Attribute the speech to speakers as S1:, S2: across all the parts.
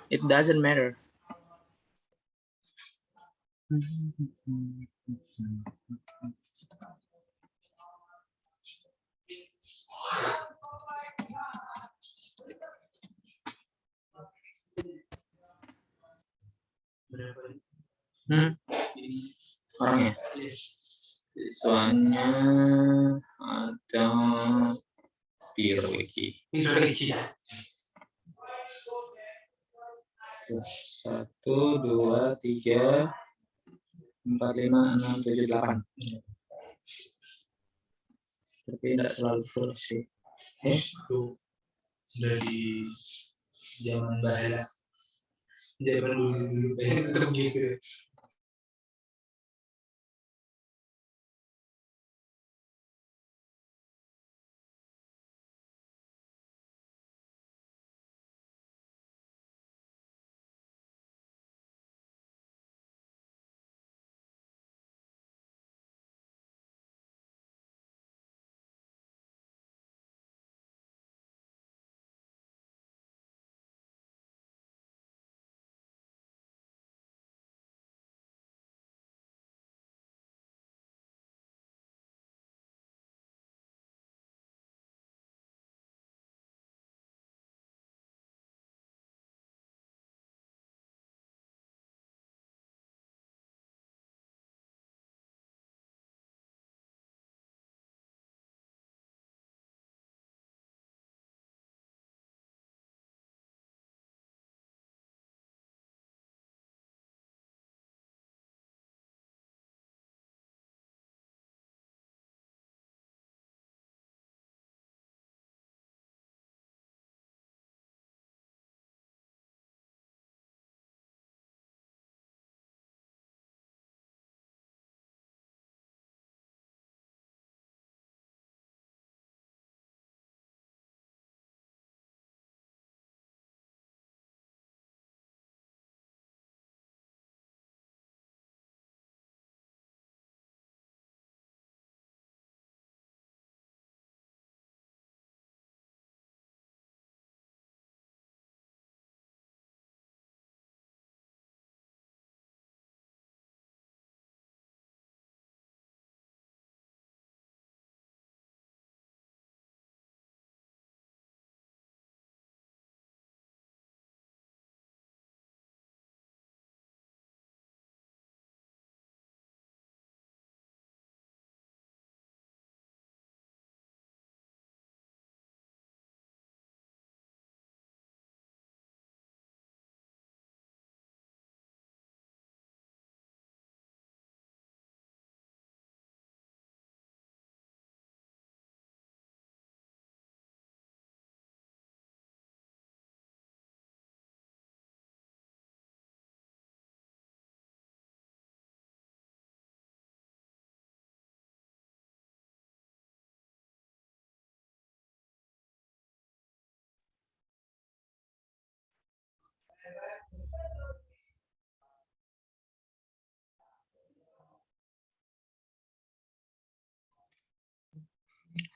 S1: It doesn't matter. Orangnya siswanya ada Piro iki. 1, 2, 3, 4, 5, 6, 7, 8. Tapi tidak selalu full sih.
S2: Itu dari zaman bahaya, zaman dulu tetap gitu.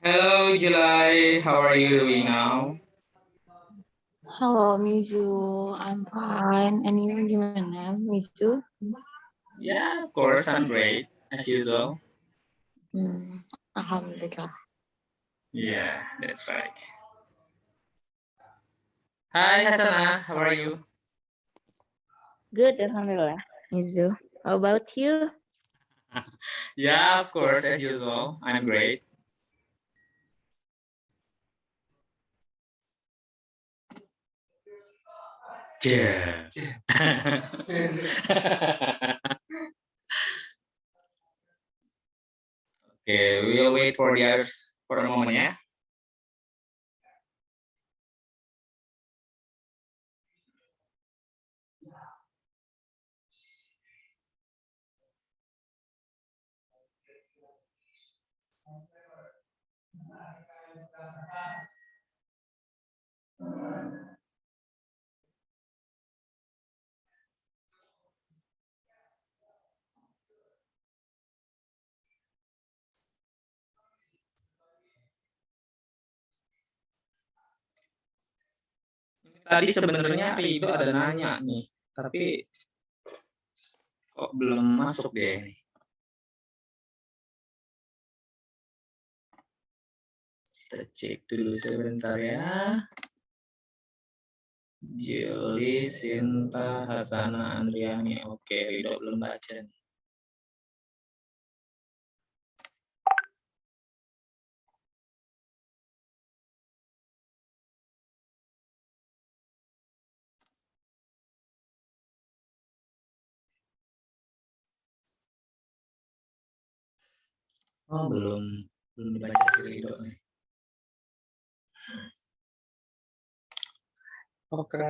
S1: Hello, July. How are you doing now?
S3: Halo Mizu, I'm fine. And you gimana, Mizu?
S1: Yeah, of course, I'm great, as usual.
S3: Alhamdulillah.
S1: Yeah, that's right. Hi, Hasana. How are you?
S4: Good, alhamdulillah. Mizu, how about you?
S1: Yeah, of course, as usual. I'm great. Yeah. Okay, we'll wait for the others for a moment, yeah. Tadi sebenarnya Rido ada nanya nih, tapi kok belum masuk deh nih. Kita cek dulu sebentar ya. Juli, Sinta, Hasana, Andriani. Oke, Rido belum baca. Oh, belum dibaca si Rido nih. Oke.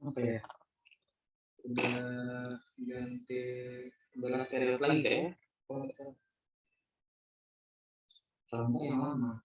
S1: Apa ya? Udah ganti, udah last period lagi kayaknya. Oh, nggak salah. Kalau yang lama.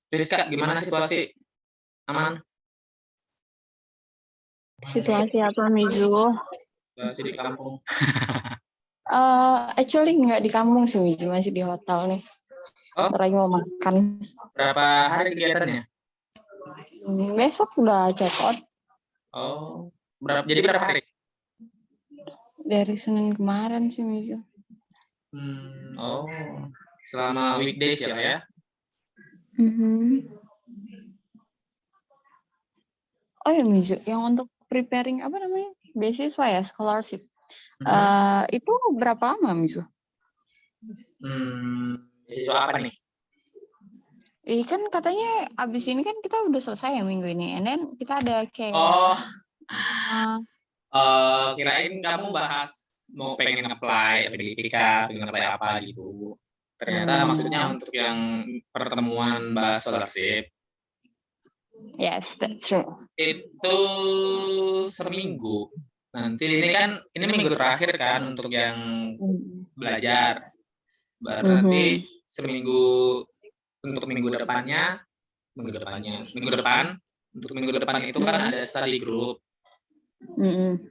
S1: Rizka, gimana situasi? Aman?
S3: Situasi apa, Mizu?
S1: Situasi di kampung.
S3: Actually nggak di kampung sih, Mizu. Masih di hotel nih.
S1: Oh,
S3: Ntar lagi mau makan.
S1: berapa hari kegiatannya?
S3: Besok udah check out
S1: Oh, jadi berapa hari?
S3: dari Senin kemarin sih, Mizu.
S1: Oh, selama weekdays ya?
S3: Oh ya, Mizu, yang untuk preparing apa namanya? Beasiswa ya, scholarship. Itu berapa lama, Mizu?
S1: Beasiswa apa nih?
S3: Kan katanya abis ini kan kita udah selesai ya minggu ini. And then kita ada kayak...
S1: Kirain kamu bahas mau pengen apply pendidikan, pengen apply apa gitu. Ternyata maksudnya untuk yang pertemuan bahas scholarship.
S3: Yes, that's true.
S1: Itu seminggu. Nanti ini minggu terakhir kan untuk yang belajar. Baru nanti seminggu untuk minggu depan untuk minggu depan itu kan ada study group.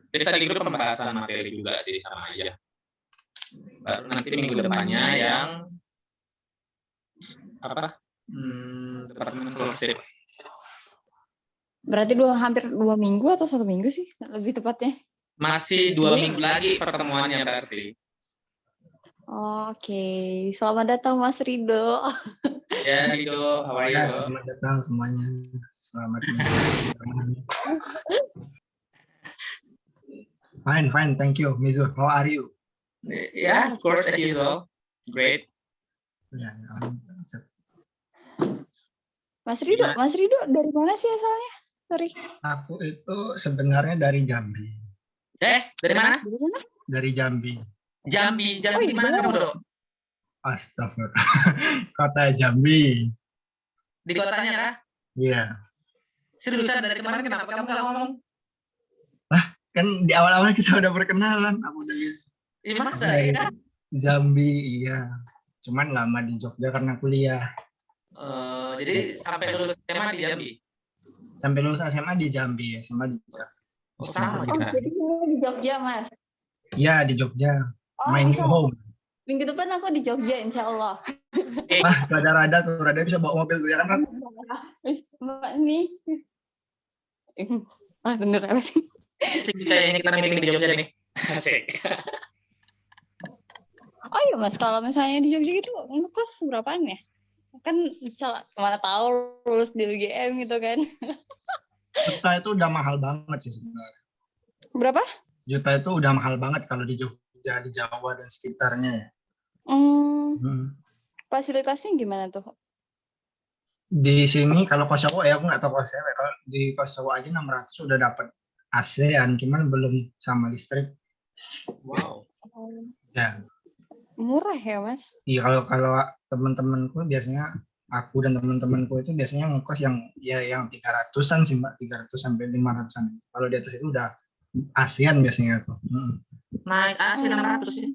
S1: Di study group pembahasan materi juga sih, sama aja. Baru nanti minggu depannya yang apa? Departemen scholarship.
S3: Berarti hampir 2 minggu atau 1 minggu sih lebih tepatnya?
S1: Masih 2 minggu lagi pertemuannya berarti.
S3: Oke, selamat datang Mas Rido.
S1: Ya, Rido, how are you?
S2: Ya, selamat datang semuanya. Selamat menikmati. Fine, thank you, Mizu. How are you?
S1: Yeah, of course, as usual. Great.
S2: Ya,
S3: Mas Rido dari mana sih asalnya? Sorry.
S2: aku itu sebenarnya dari Jambi.
S1: Dari mana?
S3: Dari mana?
S2: Dari Jambi.
S1: Jambi
S3: Oh,
S1: di mana kamu, Dok?
S2: Astagfirullah. Kota Jambi.
S1: Di kotanya kah?
S2: Iya.
S1: Seriusan dari kemarin kenapa kamu nggak ngomong?
S2: Kan di awal-awal kita udah perkenalan. Aku udah gitu.
S1: Iya, masa
S2: Dari
S1: ya?
S2: Jambi, iya. Cuman lama di Jogja karena kuliah.
S1: Jadi sampai lulus SMA di Jambi?
S2: Sampai lulus SMA di Jambi, SMA di Jogja.
S1: Oh, sama
S3: Oh,
S1: kita.
S3: jadi kamu di Jogja, Mas.
S2: Iya, di Jogja.
S3: Oh,
S2: My new home.
S3: Minggu depan aku di Jogja, insya Allah.
S2: Rada-rada tuh, Rada bisa bawa mobil tuh ya kan?
S3: Mbak nih. Bener apa sih?
S1: Kayaknya kita meeting di Jogja nih. Asik.
S3: Oh iya Mas, kalau misalnya di Jogja itu ngekos berapaan ya? Kan mana tahu lulus di UGM gitu kan.
S2: Juta itu udah mahal banget sih sebenarnya.
S3: Berapa?
S2: Juta itu udah mahal banget kalau di Jogja, di Jawa dan sekitarnya ya.
S3: Fasilitasnya gimana tuh?
S2: Di sini kalau Kosovo ya aku nggak tahu Kosovo. Kalau di Kosovo aja 600 sudah dapat ASEAN, cuman belum sama listrik.
S1: Wow.
S2: Ya.
S3: Murah ya Mas?
S2: Iya, kalau teman-temanku biasanya, aku dan teman-temanku itu biasanya ngekos yang 300-an sih Mbak, 300 sampai 500-an. Kalau di atas itu udah ASEAN biasanya tuh.
S1: Nice, asli 600 sih.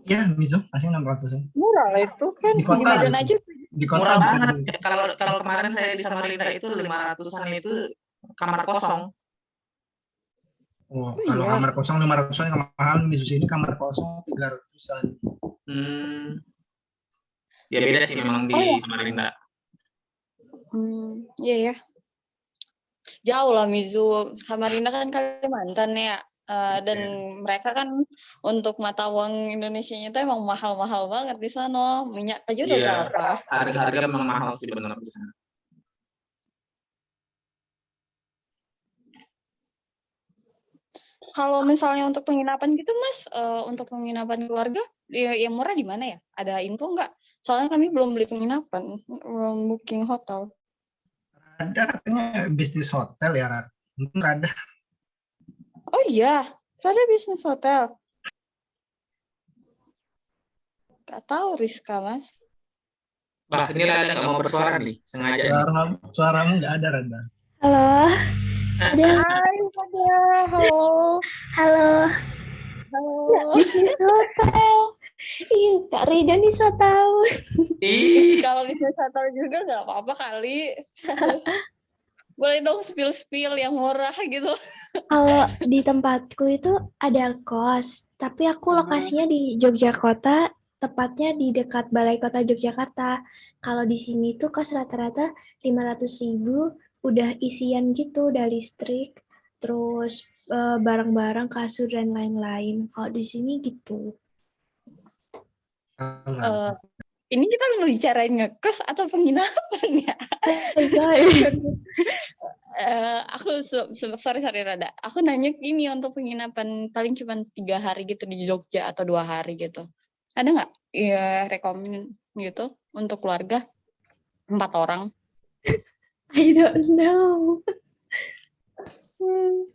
S2: Iya, Mizo, ASEAN 600 ya.
S3: Murah lah itu kan.
S2: Di kota
S3: Medan aja.
S2: Di kota
S1: Murah banget. Kalau kemarin saya di Samarinda itu 500-an itu kamar kosong.
S2: Oh, kalau kamar kosong 500-an yang mahal, di sini kamar kosong 300-an.
S1: Ya beda sih memang di Samarinda.
S3: Iya ya. Jauh lah Mizu. Samarinda kan Kalimantan ya. Dan mereka kan untuk mata uang Indonesianya itu emang mahal-mahal banget di sana. Minyak aja udah berapa?
S1: Harga-harga memang mahal sih benar di sana.
S3: Kalau misalnya untuk penginapan gitu Mas, untuk penginapan keluarga yang murah di mana ya? Ada info nggak? Soalnya kami belum beli penginapan, belum booking hotel.
S2: Ada katanya bisnis hotel ya, Rad. Mungkin Rada.
S3: Oh iya, Rada bisnis hotel. Gak tahu Rizka Mas.
S1: Bah, ini Rada nggak mau bersuara nih, sengaja.
S2: Suaramu nggak ada, Rada.
S4: Halo.
S3: Hai Rada, halo.
S4: Halo. Bisnis hotel. Iya, Kak Rido nih so tahu.
S3: Kalau bisnis hotel juga nggak apa-apa kali. Boleh dong spill yang murah gitu.
S4: Kalau di tempatku itu ada kos, tapi aku lokasinya di Yogyakarta, tepatnya di dekat Balai Kota Yogyakarta. Kalau di sini tuh kos rata-rata 500.000, udah isian gitu, udah listrik, terus barang-barang, kasur dan lain-lain. Kalau di sini gitu.
S3: Ini kita bicarain ngekos atau penginapan ya? Aku sorry Rada. Aku nanya ini untuk penginapan paling cuma 3 hari gitu di Jogja atau 2 hari gitu. Ada nggak ya rekomend gitu untuk keluarga 4 orang?
S4: I don't know.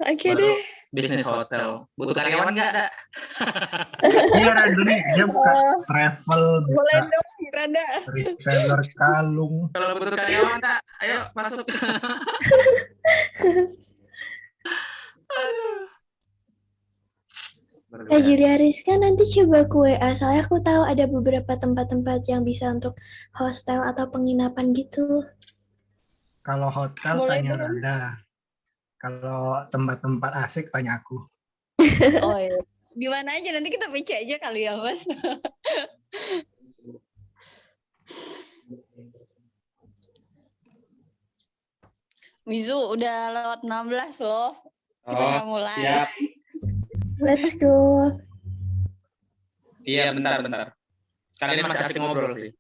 S3: Oke deh.
S1: Bisnis hotel. Butuh karyawan nggak ada?
S2: Iya, Rada nih. Dia buka travel.
S3: Boleh dong, Rada.
S2: Reseller kalung.
S1: Kalau butuh karyawan Kak, ayo masuk.
S4: Kak Julia Rizka nanti coba ke WA, soalnya aku tahu ada beberapa tempat-tempat yang bisa untuk hostel atau penginapan gitu.
S2: Kalau hotel tanya Rada. Kalau tempat-tempat asik tanya aku.
S3: Oh iya. di mana aja nanti kita PC aja kali ya Mas. Mizu udah lewat 16 loh. Kita nggak mulai.
S1: Siap.
S4: Let's go.
S1: Iya, bentar. Kalian masih asik ngobrol sih.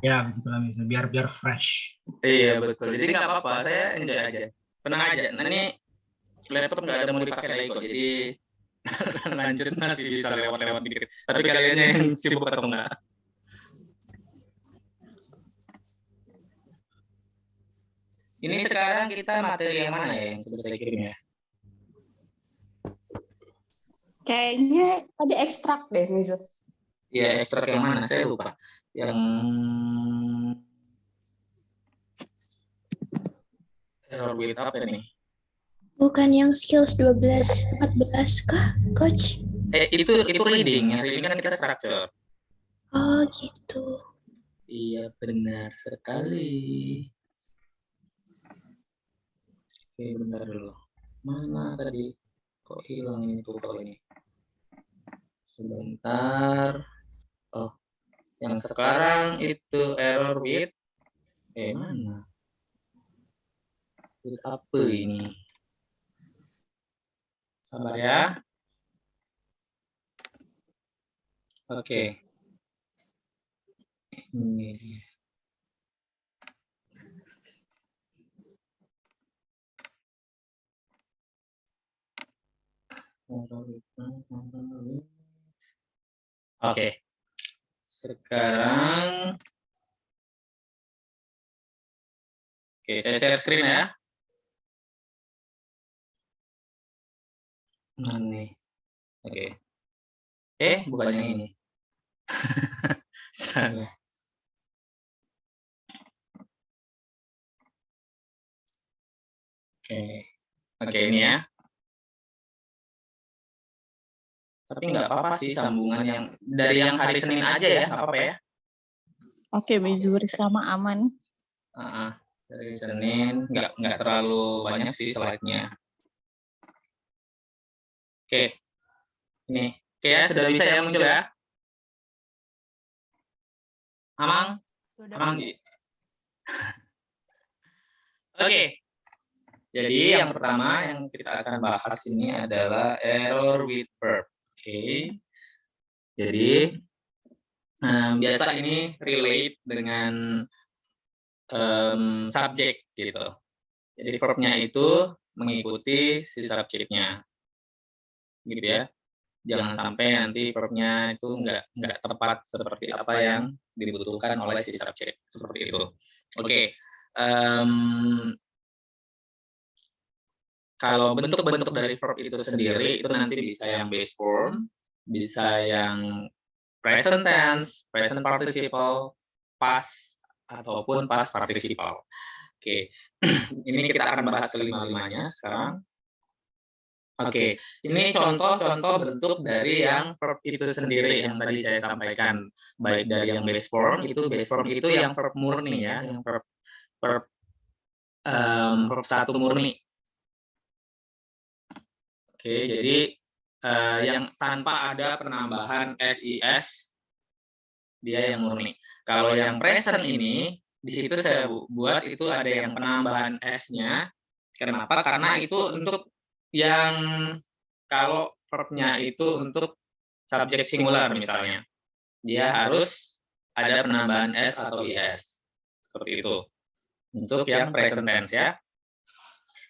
S2: Ya begitulah bisa biar fresh.
S1: Iya, betul. Jadi nggak apa-apa, saya enjoy aja. Tenang aja. Nah, ini laptop nggak ada mau dipakai lagi kok. Jadi lanjut masih bisa lewat-lewat dikit. Tapi kaliannya yang sibuk atau enggak? Ini sekarang kita materi yang mana ya yang sudah saya kirim ya?
S3: Kayaknya ada ekstrak deh Mizu.
S1: Iya, ekstrak yang mana? Saya lupa. Yang error with apa nih?
S4: Bukan yang skills 12-14 kah, Coach?
S1: Itu reading. Yang reading kan kita structure.
S4: Oh, gitu.
S1: Iya, benar sekali. Oke, bentar dulu. Mana tadi? Kok hilang ini tuh ini? Sebentar. Oh, yang sekarang itu error with mana? With apa ini? Sabar ya. Oke. Ini dia. Oke. Sekarang saya share screen ya. Nah, nih. Oke. Bukan yang ini. Salah. Oke, ini ya. Tapi nggak apa-apa sih sambungan yang dari yang hari Senin aja ya, nggak apa-apa ya.
S3: Oke, Mizu, sama aman.
S1: Dari Senin nggak terlalu banyak sih slide-nya. Oke, ini, oke ya sudah bisa ya muncul ya. Amang Ji. Oke. Jadi yang pertama yang kita akan bahas ini adalah error with verb. Oke. Jadi biasa ini relate dengan subjek gitu. Jadi verbnya itu mengikuti si subjeknya, gitu ya. Jangan sampai nanti verbnya itu nggak tepat seperti apa yang dibutuhkan oleh si subjek, seperti itu. Oke. Kalau bentuk-bentuk dari verb itu sendiri itu nanti bisa yang base form, bisa yang present tense, present participle, past ataupun past participle. Oke, ini kita akan bahas kelima-limanya sekarang. Oke, ini contoh-contoh bentuk dari yang verb itu sendiri yang tadi saya sampaikan, baik dari yang base form itu yang verb murni ya, yang verb satu murni. Oke, jadi yang tanpa ada penambahan SIS, dia yang murni. Kalau yang present ini, di situ saya buat itu ada yang penambahan S-nya. Kenapa? Karena itu untuk yang kalau verb-nya itu untuk subjek singular misalnya. Dia harus ada penambahan S atau IS. Seperti itu. Untuk yang present tense ya.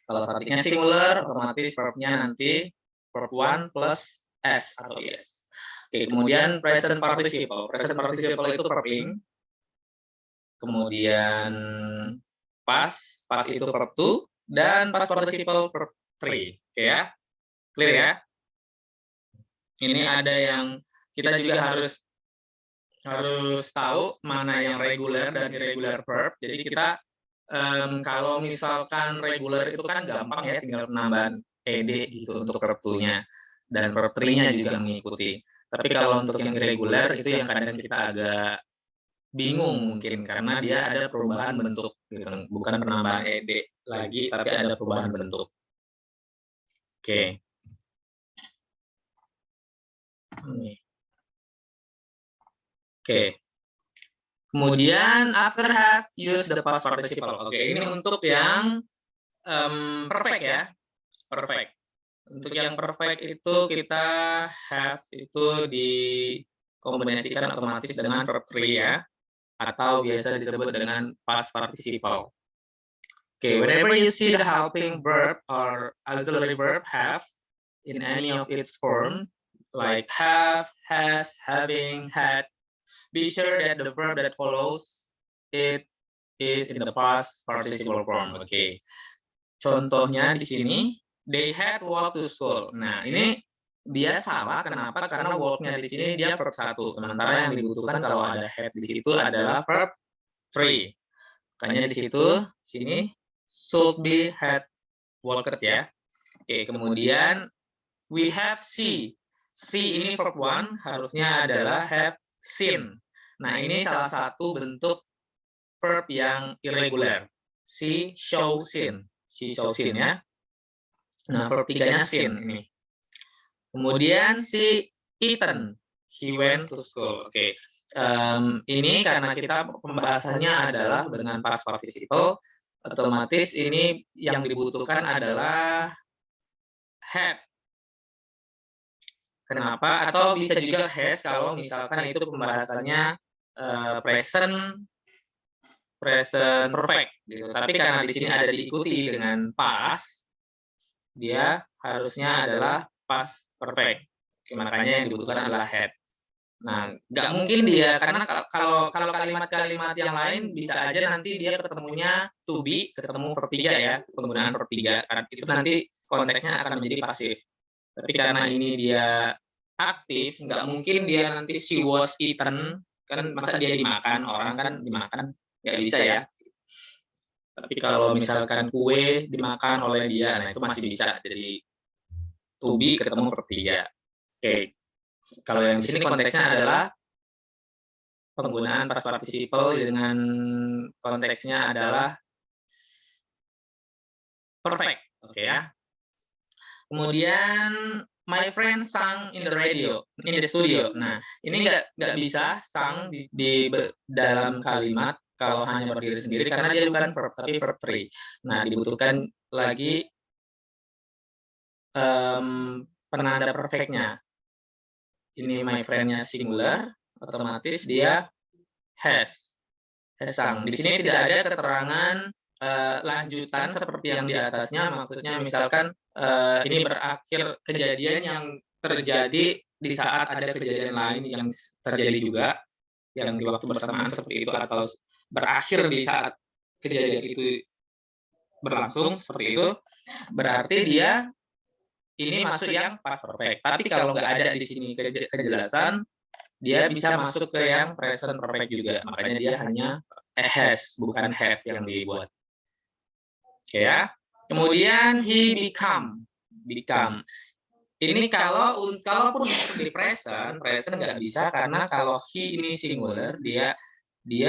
S1: Kalau subjeknya singular, otomatis verb-nya nanti verb 1 plus S atau IS. Oke, kemudian present participle. Present participle itu verb ing. Kemudian past itu verb 2. Dan past participle verb 3. Oke ya, clear ya? Ini ada yang kita juga harus tahu mana yang regular dan irregular verb. Jadi kita kalau misalkan regular itu kan gampang ya, tinggal penambahan ed gitu untuk verb 2-nya dan verb 3-nya juga mengikuti. Tapi kalau untuk yang irregular itu yang kadang kita agak bingung mungkin karena dia ada perubahan bentuk gitu. Bukan penambahan ed lagi tapi ada perubahan bentuk. Oke. Ini. Oke. Kemudian after have, use the past participle. Oke, ini untuk yang perfect ya. Perfect. Untuk yang perfect itu kita have itu dikombinasikan otomatis dengan verb 3 ya. Atau biasa disebut dengan past participle. Okay, whenever you see the helping verb or auxiliary verb have in any of its form, like have, has, having, had, be sure that the verb that follows it is in the past participle form. Oke. Contohnya di sini, they had walked to school. Nah, ini dia salah. Kenapa? Karena walk-nya di sini dia verb 1. Sementara yang dibutuhkan kalau ada had di situ adalah verb 3. Makanya di sini should be had walked ya. Oke, kemudian we have see. See ini verb 1 harusnya adalah have seen. Nah, ini salah satu bentuk verb yang irregular. See, show, seen. See, show, seen ya. Nah, verb 3-nya seen ini. Kemudian si eaten. He went to school. Oke. Ini karena kita pembahasannya adalah dengan past participle, otomatis ini yang dibutuhkan adalah had. Kenapa? Atau bisa juga has kalau misalkan itu pembahasannya present perfect gitu. Tapi karena di sini ada diikuti dengan past, dia harusnya adalah past perfect. Makanya yang dibutuhkan adalah had. Nah, nggak mungkin dia karena kalau kalimat-kalimat yang lain bisa aja nanti dia ketemunya to be, ketemu verb 3 ya, penggunaan verb 3. Karena itu nanti konteksnya akan menjadi pasif. Tapi karena ini dia aktif, nggak mungkin dia nanti she was eaten, kan masa dia dimakan, orang kan dimakan, nggak bisa ya. Tapi kalau misalkan kue dimakan oleh dia, nah itu masih bisa. Jadi to be ketemu verb 3. Oke. Kalau yang di sini konteksnya adalah penggunaan past participle dengan konteksnya adalah perfect, oke ya. Kemudian my friend sang in the radio, in the studio. Nah, ini nggak bisa sang di dalam kalimat kalau hanya berdiri sendiri karena dia bukan verb tapi verb 3. Nah, dibutuhkan lagi penanda perfectnya. Ini my friend-nya singular, otomatis dia has sang. Di sini tidak ada keterangan lanjutan seperti yang di atasnya, maksudnya misalkan ini berakhir kejadian yang terjadi di saat ada kejadian lain yang terjadi juga, yang di waktu bersamaan seperti itu, atau berakhir di saat kejadian itu berlangsung seperti itu, berarti dia ini masuk yang past perfect. Tapi kalau nggak ada di sini kejelasan, dia bisa masuk ke yang present perfect juga. Makanya dia hanya has, bukan have yang dibuat. Oke ya. Kemudian he become. Ini kalaupun di present nggak bisa karena kalau he ini singular, dia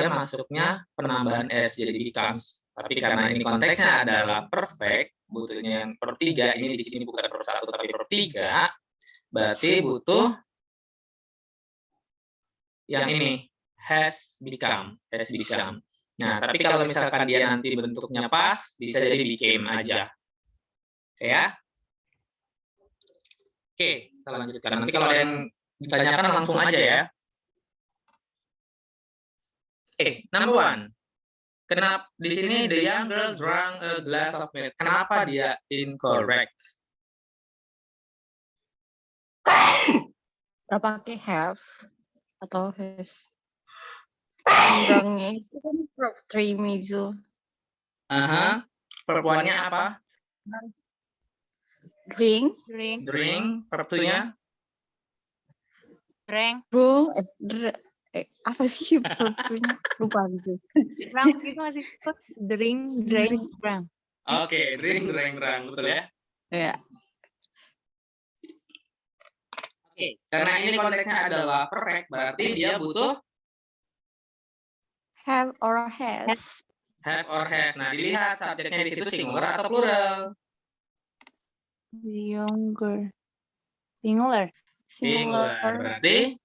S1: masuknya penambahan s jadi becomes. Tapi karena ini konteksnya adalah perfect, butuhnya yang per 3, ini di sini bukan per 1 tapi per 3, berarti butuh yang ini has become. Nah, tapi kalau misalkan dia nanti bentuknya pas, bisa jadi became aja. Oke ya? Oke, kita lanjutkan. Nanti kalau ada yang ditanyakan langsung aja ya. Oke, number 1. Kenapa di sini the young girl drank a glass of milk? Kenapa dia incorrect?
S3: Pakai have atau has. Enggaknya itu kan verb 3 mizo.
S1: Verb 1-nya apa?
S3: Drink.
S1: Verb 2-nya?
S5: Drank.
S3: Apa sih verb 2-nya? Lupa sih.
S5: Drank itu nggak sih? Drink, drank.
S1: Oke, drink, betul ya?
S3: Ya.
S1: Oke, karena ini konteksnya adalah perfect, berarti dia butuh
S3: Have or has.
S1: have or has. Nah, dilihat subjeknya di situ singular atau plural.
S5: Younger. Singular.
S1: Singular. Berarti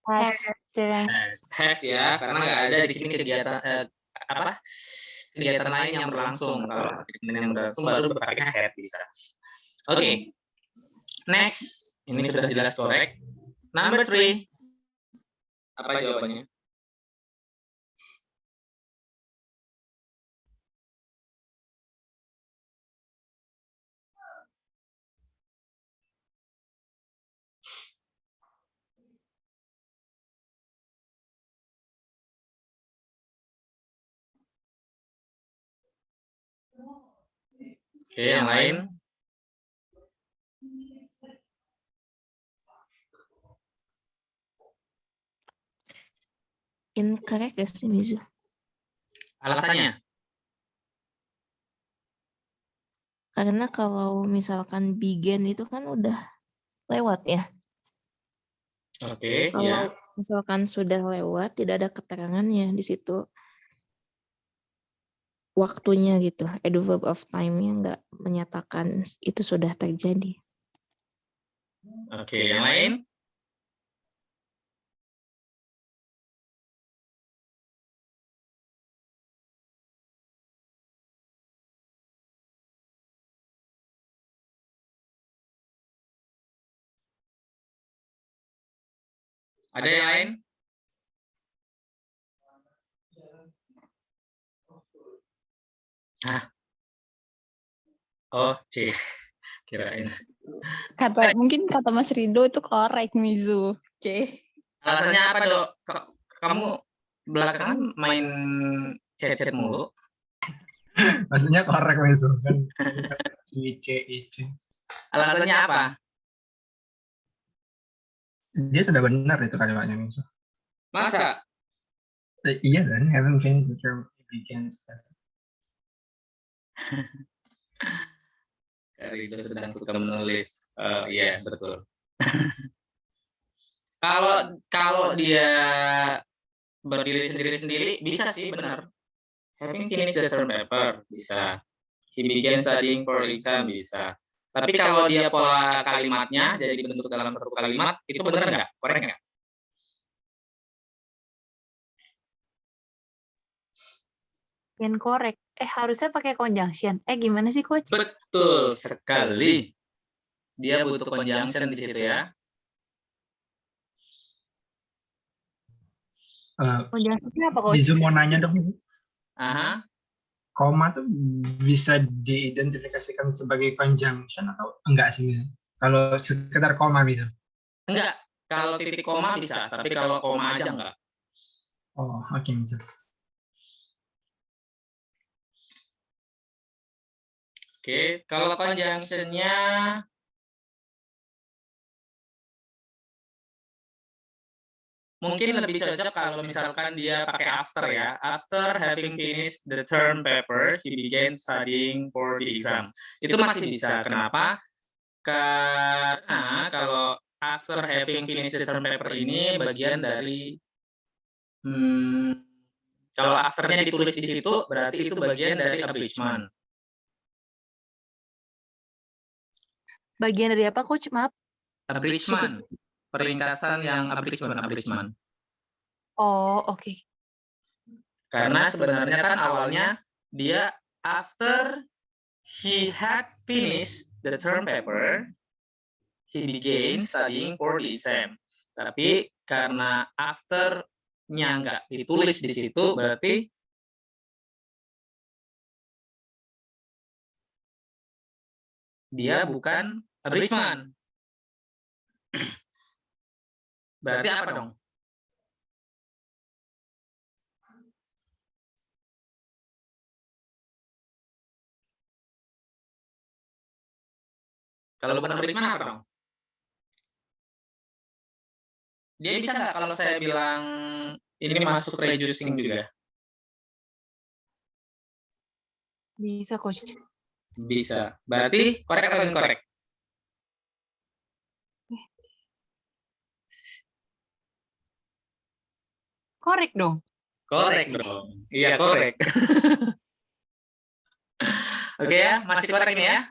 S5: Has drank.
S1: has ya, karena nggak ada di sini kegiatan kegiatan lain yang berlangsung. Kalau kegiatan yang berlangsung baru berpakainya had bisa. Oke. Next, ini sudah jelas korek. Number 3. Apa jawabannya? Oke, yang lain?
S6: Incorrect gak sih, Mizu?
S1: Alasannya?
S6: Karena kalau misalkan began itu kan udah lewat ya.
S1: Oke,
S6: Kalau
S1: ya.
S6: misalkan sudah lewat, tidak ada keterangannya di situ waktunya gitu. Verb of time-nya nggak menyatakan itu sudah terjadi.
S1: Oke, yang lain? Ada yang lain? Oh, C. Kirain.
S3: Mungkin kata Mas Rido itu korek, Mizu. C.
S1: Alasannya apa, Dok? Kamu belakangan main chat-chat mulu?
S2: Maksudnya korek itu kan. IC.
S1: Alasannya apa?
S2: Dia sudah benar itu kalimatnya Miso.
S1: Masa?
S2: Iya kan, haven't finished the term begins.
S1: Rido sedang suka menulis. Iya, betul. Kalau dia berdiri sendiri-sendiri bisa sih benar. Having finished the term paper bisa. He began studying for exam bisa. Tapi kalau dia pola kalimatnya jadi bentuk dalam satu kalimat, itu benar nggak? Korek nggak?
S5: Incorrect. Harusnya pakai conjunction. Gimana sih, Coach?
S1: Betul sekali. Dia butuh conjunction di situ ya.
S5: Conjunction apa, Coach?
S2: Mizu mau nanya dong.
S1: Aha.
S2: Koma tuh bisa diidentifikasikan sebagai conjunction atau enggak sih Mizu? Kalau sekedar koma Mizu?
S1: Enggak. Kalau titik koma bisa, tapi kalau koma aja enggak.
S2: Oh, oke Mizu.
S1: Oke, kalau conjunction-nya mungkin lebih cocok kalau misalkan dia pakai after ya. After having finished the term paper, he began studying for the exam. Itu masih bisa. Kenapa? Karena kalau after having finished the term paper ini bagian dari kalau afternya ditulis di situ berarti itu bagian dari abridgment.
S5: Bagian dari apa, Coach? Maaf.
S1: Abridgment. Peringkasan yang abridgment.
S5: Oh, oke.
S1: Karena sebenarnya kan awalnya dia after he had finished the term paper, he began studying for the exam. Tapi karena after-nya nggak ditulis di situ, berarti dia bukan abridgment. Berarti apa dong? Kalau bukan abridgment apa dong? Dia bisa nggak kalau saya bilang ini masuk reducing juga?
S5: Bisa, Coach.
S1: Bisa. Berarti korek atau incorrect?
S5: Korek dong.
S1: Korek dong. Iya, korek. Oke ya, masih korek ini ya?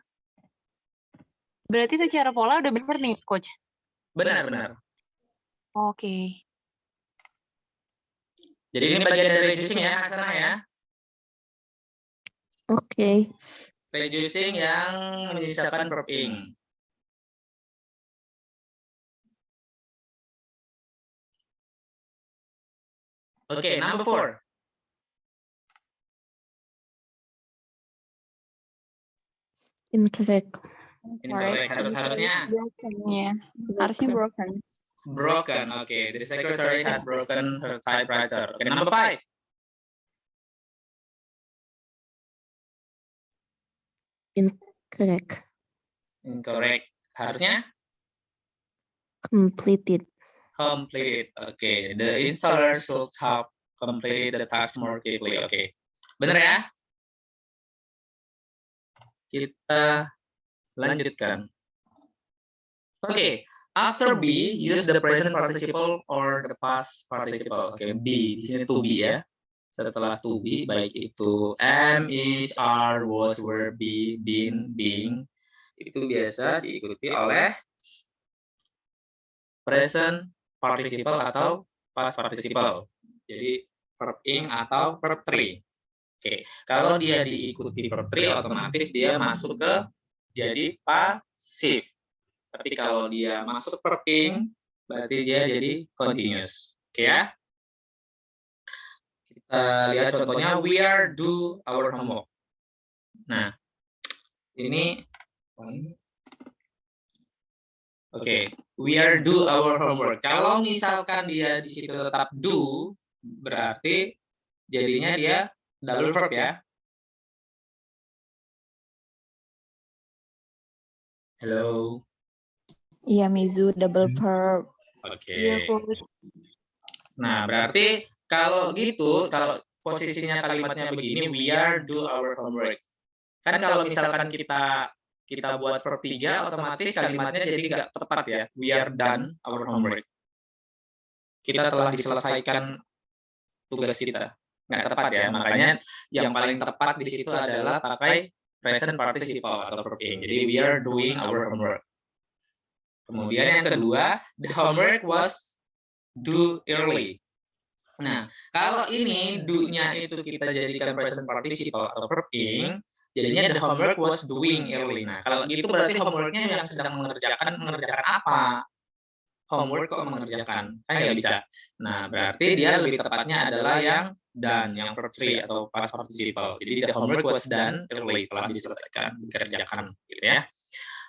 S5: Berarti secara pola udah bener nih, Coach.
S1: Benar.
S5: Oke.
S1: Jadi ini bagian dari reducing ya, Hasanah ya.
S6: Oke.
S1: Reducing yang menyisakan verb ing. Oke, number 4.
S6: Incorrect.
S1: Incorrect. Harusnya
S3: Broken ya. Harusnya broken.
S1: broken. Okay, the secretary has broken her typewriter. Okay, number 5.
S6: Incorrect.
S1: Incorrect. Harusnya
S6: Completed.
S1: complete. Okay, the installer should have completed the task more quickly. Okay, benar ya? Kita lanjutkan. Okay, after be, use the present participle or the past participle. Okay, be di sini to be ya. Setelah to be, baik itu am, is, are, was, were, be, been, being, itu biasa diikuti oleh present participle atau past participle. Jadi verb ing atau verb 3. Oke, kalau dia diikuti verb 3 otomatis dia masuk ke jadi pasif. Tapi kalau dia masuk verb ing berarti dia jadi continuous. Oke ya. Kita lihat contohnya, we are do our homework. Nah, ini Oke, we are do our homework. Kalau misalkan dia di situ tetap do, berarti jadinya dia double verb ya. Hello.
S3: Iya, Mizu double verb.
S1: Oke. Nah, berarti kalau gitu, kalau posisinya kalimatnya begini, we are do our homework. Kan kalau misalkan kita buat verb 3, otomatis kalimatnya jadi nggak tepat ya. We are done our homework. Kita telah diselesaikan tugas kita. Nggak tepat ya. Makanya yang paling tepat di situ adalah pakai present participle atau verb ing. Jadi we are doing our homework. Kemudian yang kedua, the homework was due early. Nah, kalau ini do-nya itu kita jadikan present participle atau verb ing, jadinya the homework was doing early. Nah, kalau gitu berarti homework-nya yang sedang mengerjakan apa? Homework kok mengerjakan? Kan nggak bisa. Nah, berarti dia lebih tepatnya adalah yang done, yang verb 3 atau past participle. Jadi the homework was done early, telah diselesaikan, dikerjakan, gitu ya.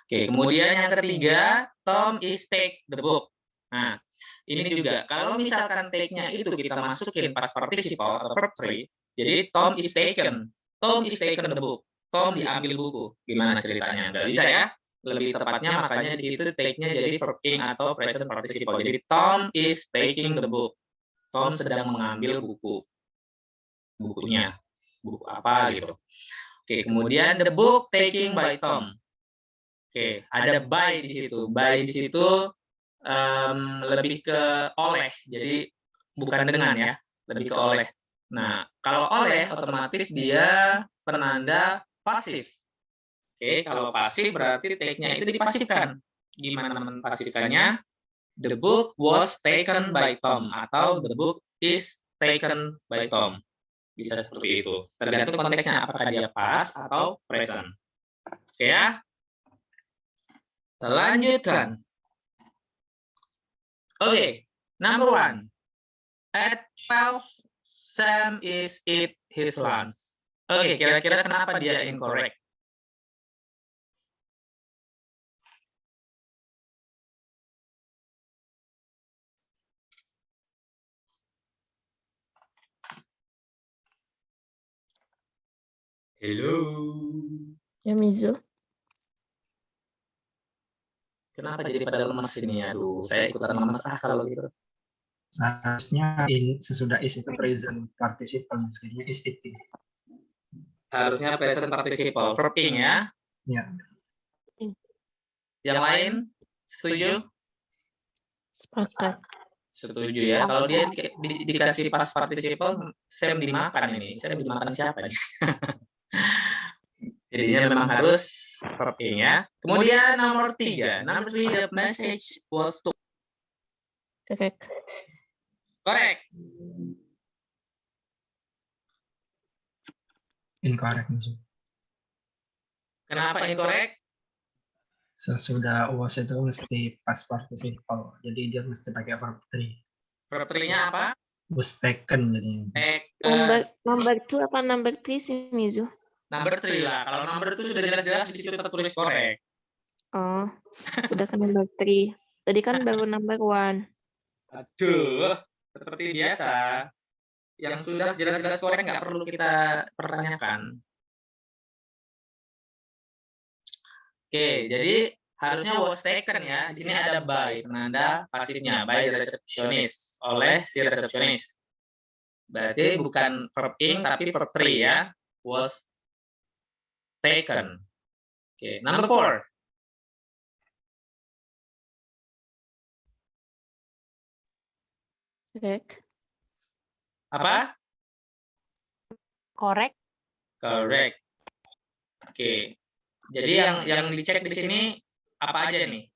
S1: Oke, kemudian yang ketiga, Tom is take the book. Nah, ini juga, kalau misalkan take-nya itu kita masukin past participle atau verb 3, jadi Tom is taken the book. Tom diambil buku. Gimana ceritanya? Nggak bisa ya? Lebih tepatnya makanya di situ take-nya jadi verb ing atau present participle. Jadi Tom is taking the book. Tom sedang mengambil bukunya. Buku apa gitu. Oke, kemudian the book taking by Tom. Oke, ada by di situ. By di situ lebih ke oleh. Jadi bukan dengan ya, lebih ke oleh. Nah, kalau oleh otomatis dia penanda pasif. Oke, kalau pasif berarti take-nya itu dipasifkan. Gimana mempasifkannya? The book was taken by Tom atau the book is taken by Tom. Bisa seperti itu. Tergantung konteksnya apakah dia past atau present. Oke ya? Lanjutkan. Oke, number 1. At 12, Sam is eat his lunch. Oke, kira-kira kenapa dia incorrect? Hello.
S6: Ya, Mizu.
S1: Kenapa jadi pada lemes ini? Aduh, saya ikutan lemes kalau gitu.
S2: Seharusnya sesudah is itu present participle, jadinya is eating.
S1: Harusnya present participle, verb ing ya.
S2: Ya.
S1: Yang lain setuju?
S6: Sepakat.
S1: Setuju ya. Kalau dia dikasih past participle, Sam dimakan ini. Sam dimakan siapa nih? Jadinya memang harus verb ing ya. Kemudian nomor 3. Number 3, the message was to.
S6: Correct.
S1: Correct.
S2: Incorrect Mizu.
S1: Kenapa incorrect?
S2: Sesudah was itu mesti past participle. Jadi dia mesti pakai verb 3.
S1: Verb 3-nya apa?
S2: Was taken jadinya.
S6: Number 2 apa number 3 sih Mizu?
S1: Number 3 lah. Kalau number itu sudah jelas-jelas di situ tertulis correct.
S6: Oh, udah ke number 3. Tadi kan baru number 1.
S1: Aduh, seperti biasa. Yang sudah jelas-jelas correct nggak perlu kita pertanyakan. Oke, jadi harusnya was taken ya. Di sini ada by, penanda pasifnya, by the receptionist, oleh si resepsionis. Berarti bukan verb ing tapi verb 3 ya. Was taken. Oke, number 4.
S6: Correct.
S1: Apa?
S5: Correct.
S1: Correct. Oke. Jadi yang dicek di sini apa aja nih?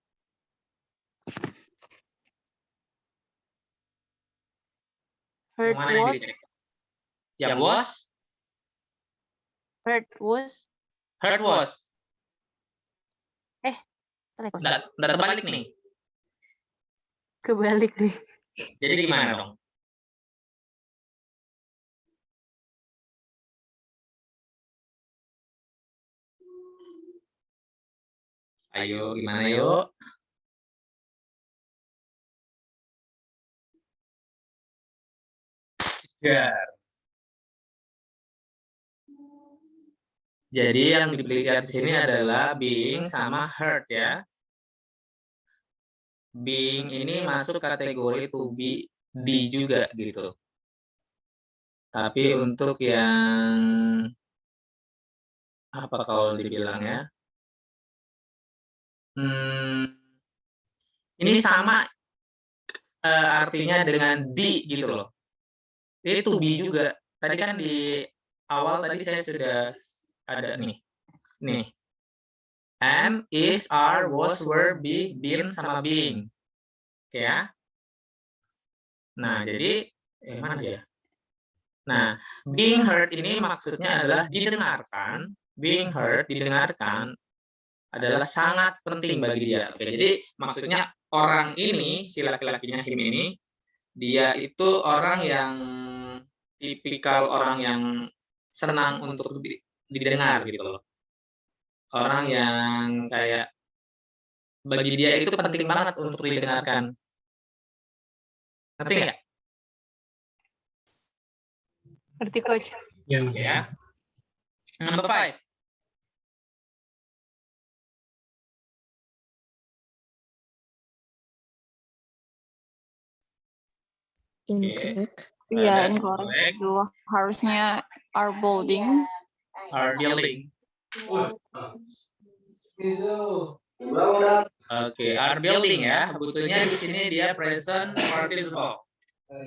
S5: Heard
S1: Yang mana yang
S5: was.
S1: dicek? Yang was?
S5: Heard was.
S1: Heard was.
S5: Telepon.
S1: Nggak terbalik nih.
S5: Kebalik nih.
S1: Jadi gimana dong? Ayo, gimana yuk? Cegar. Jadi yang dipelajari di sini adalah being sama heard ya. Being ini masuk kategori to be di juga gitu. Tapi untuk yang apa kalau dibilang ya? Ini sama artinya dengan di gitu loh. Ini to be juga. Tadi kan di awal tadi saya sudah ada nih. Nih. Am, is, are, was, were, be, been, sama being. Oke ya. Nah, jadi mana dia? Nah, being heard ini maksudnya adalah didengarkan. Being heard, didengarkan adalah sangat penting bagi dia. Oke, jadi maksudnya orang ini, si laki-lakinya him ini, dia itu orang yang tipikal orang yang senang untuk didengar gitu loh. Orang yang kayak bagi dia itu penting banget untuk didengarkan. Ngerti nggak?
S5: Ngerti coach.
S1: Ya. Number 5.
S6: Incorrect.
S3: Iya, incorrect. Dulu harusnya are building.
S1: Are building. Oke, are building ya. Butuhnya di sini dia present participle.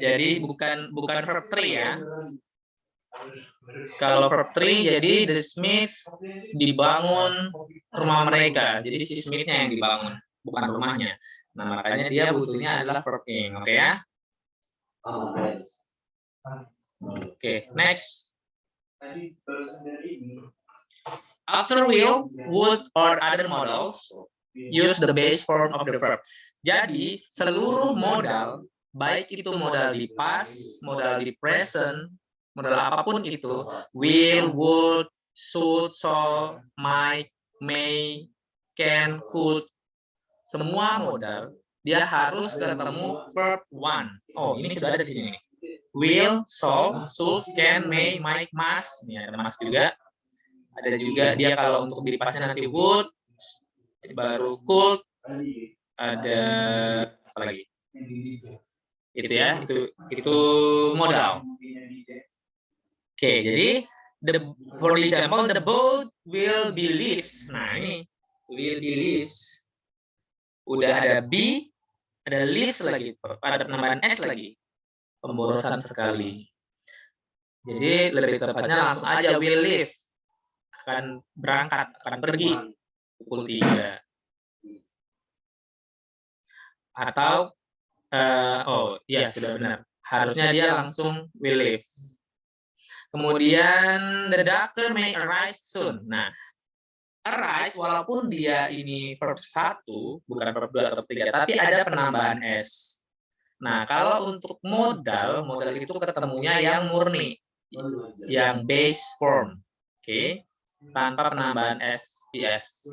S1: Jadi bukan verb 3 ya. Kalau verb 3 jadi the Smiths dibangun rumah mereka. Jadi si Smithnya yang dibangun, bukan rumahnya. Nah, makanya dia butuhnya adalah verb ing, oke ya? Oke, next. After will, would, or other modals, use the base form of the verb. Jadi, seluruh modal, baik itu modal di past, modal di present, modal apapun itu, will, would, should, shall, might, may, can, could, semua modal, dia harus ketemu verb 1. Oh, ini sudah ada di sini nih. Will, shall, should, can, may, might, must. Ini ada must juga. Ada juga dia kalau untuk di pasnya nanti would, baru could, ada apa lagi? Itu ya, itu modal. Oke, jadi for example the boat will be leased. Nah, ini will be leased. Udah ada be, ada lease lagi, ada penambahan s lagi. Pemborosan sekali. Jadi lebih tepatnya langsung aja will leave. akan berangkat, akan pergi pukul 3. Atau oh iya sudah benar. Harusnya dia langsung will leave. Kemudian the doctor may arrive soon. Nah, arrive walaupun dia ini verb 1, bukan verb 2 atau 3, tapi ada penambahan s. Nah, kalau untuk modal itu ketemunya yang murni, yang base form. Oke. Tanpa penambahan s, ps.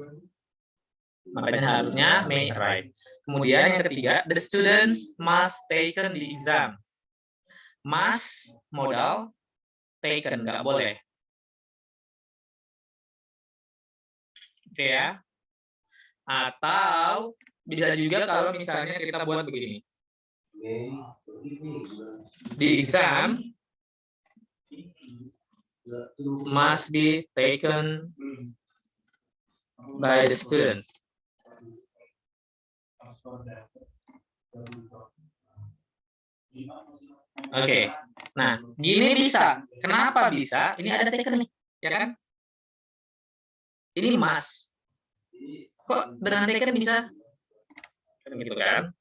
S1: Makanya harusnya may arrive. Kemudian yang ketiga, the students must taken the exam. Must modal taken, nggak boleh. Oke ya. Atau bisa juga kalau misalnya kita buat begini. The exam must be taken by the students. Oke. Nah, gini bisa. Kenapa bisa? Ini ada taken nih, ya kan? Ini must. Kok dengan taken bisa? Kan gitu kan?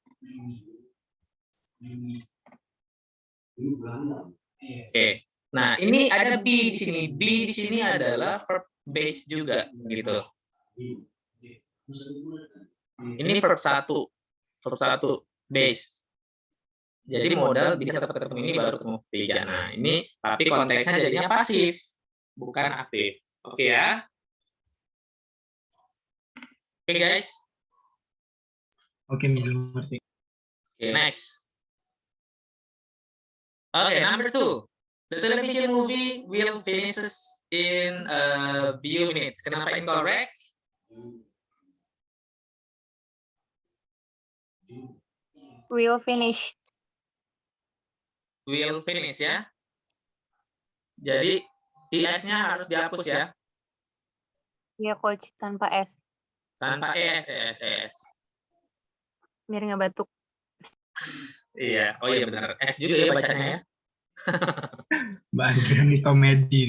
S1: Oke. Nah, ini ada be di sini. Be di sini adalah verb base juga, gitu. Ini verb 1. Verb 1 base. Jadi modal bisa tetap ketemu ini baru ketemu 3. Nah, ini tapi konteksnya jadinya pasif, bukan aktif. Oke ya. Oke guys.
S2: Oke, mengerti.
S1: Oke, next. Okay, number 2. The television movie will finishes in a few minutes. Kenapa incorrect?
S5: Will finish.
S1: Will finish ya. Jadi is-nya harus dihapus ya.
S5: Iya coach, tanpa S.
S1: Tanpa es.
S5: Biar nggak batuk.
S1: Iya, oh iya benar. S juga ya bacanya ya.
S2: Mbak Andrea nih komedi.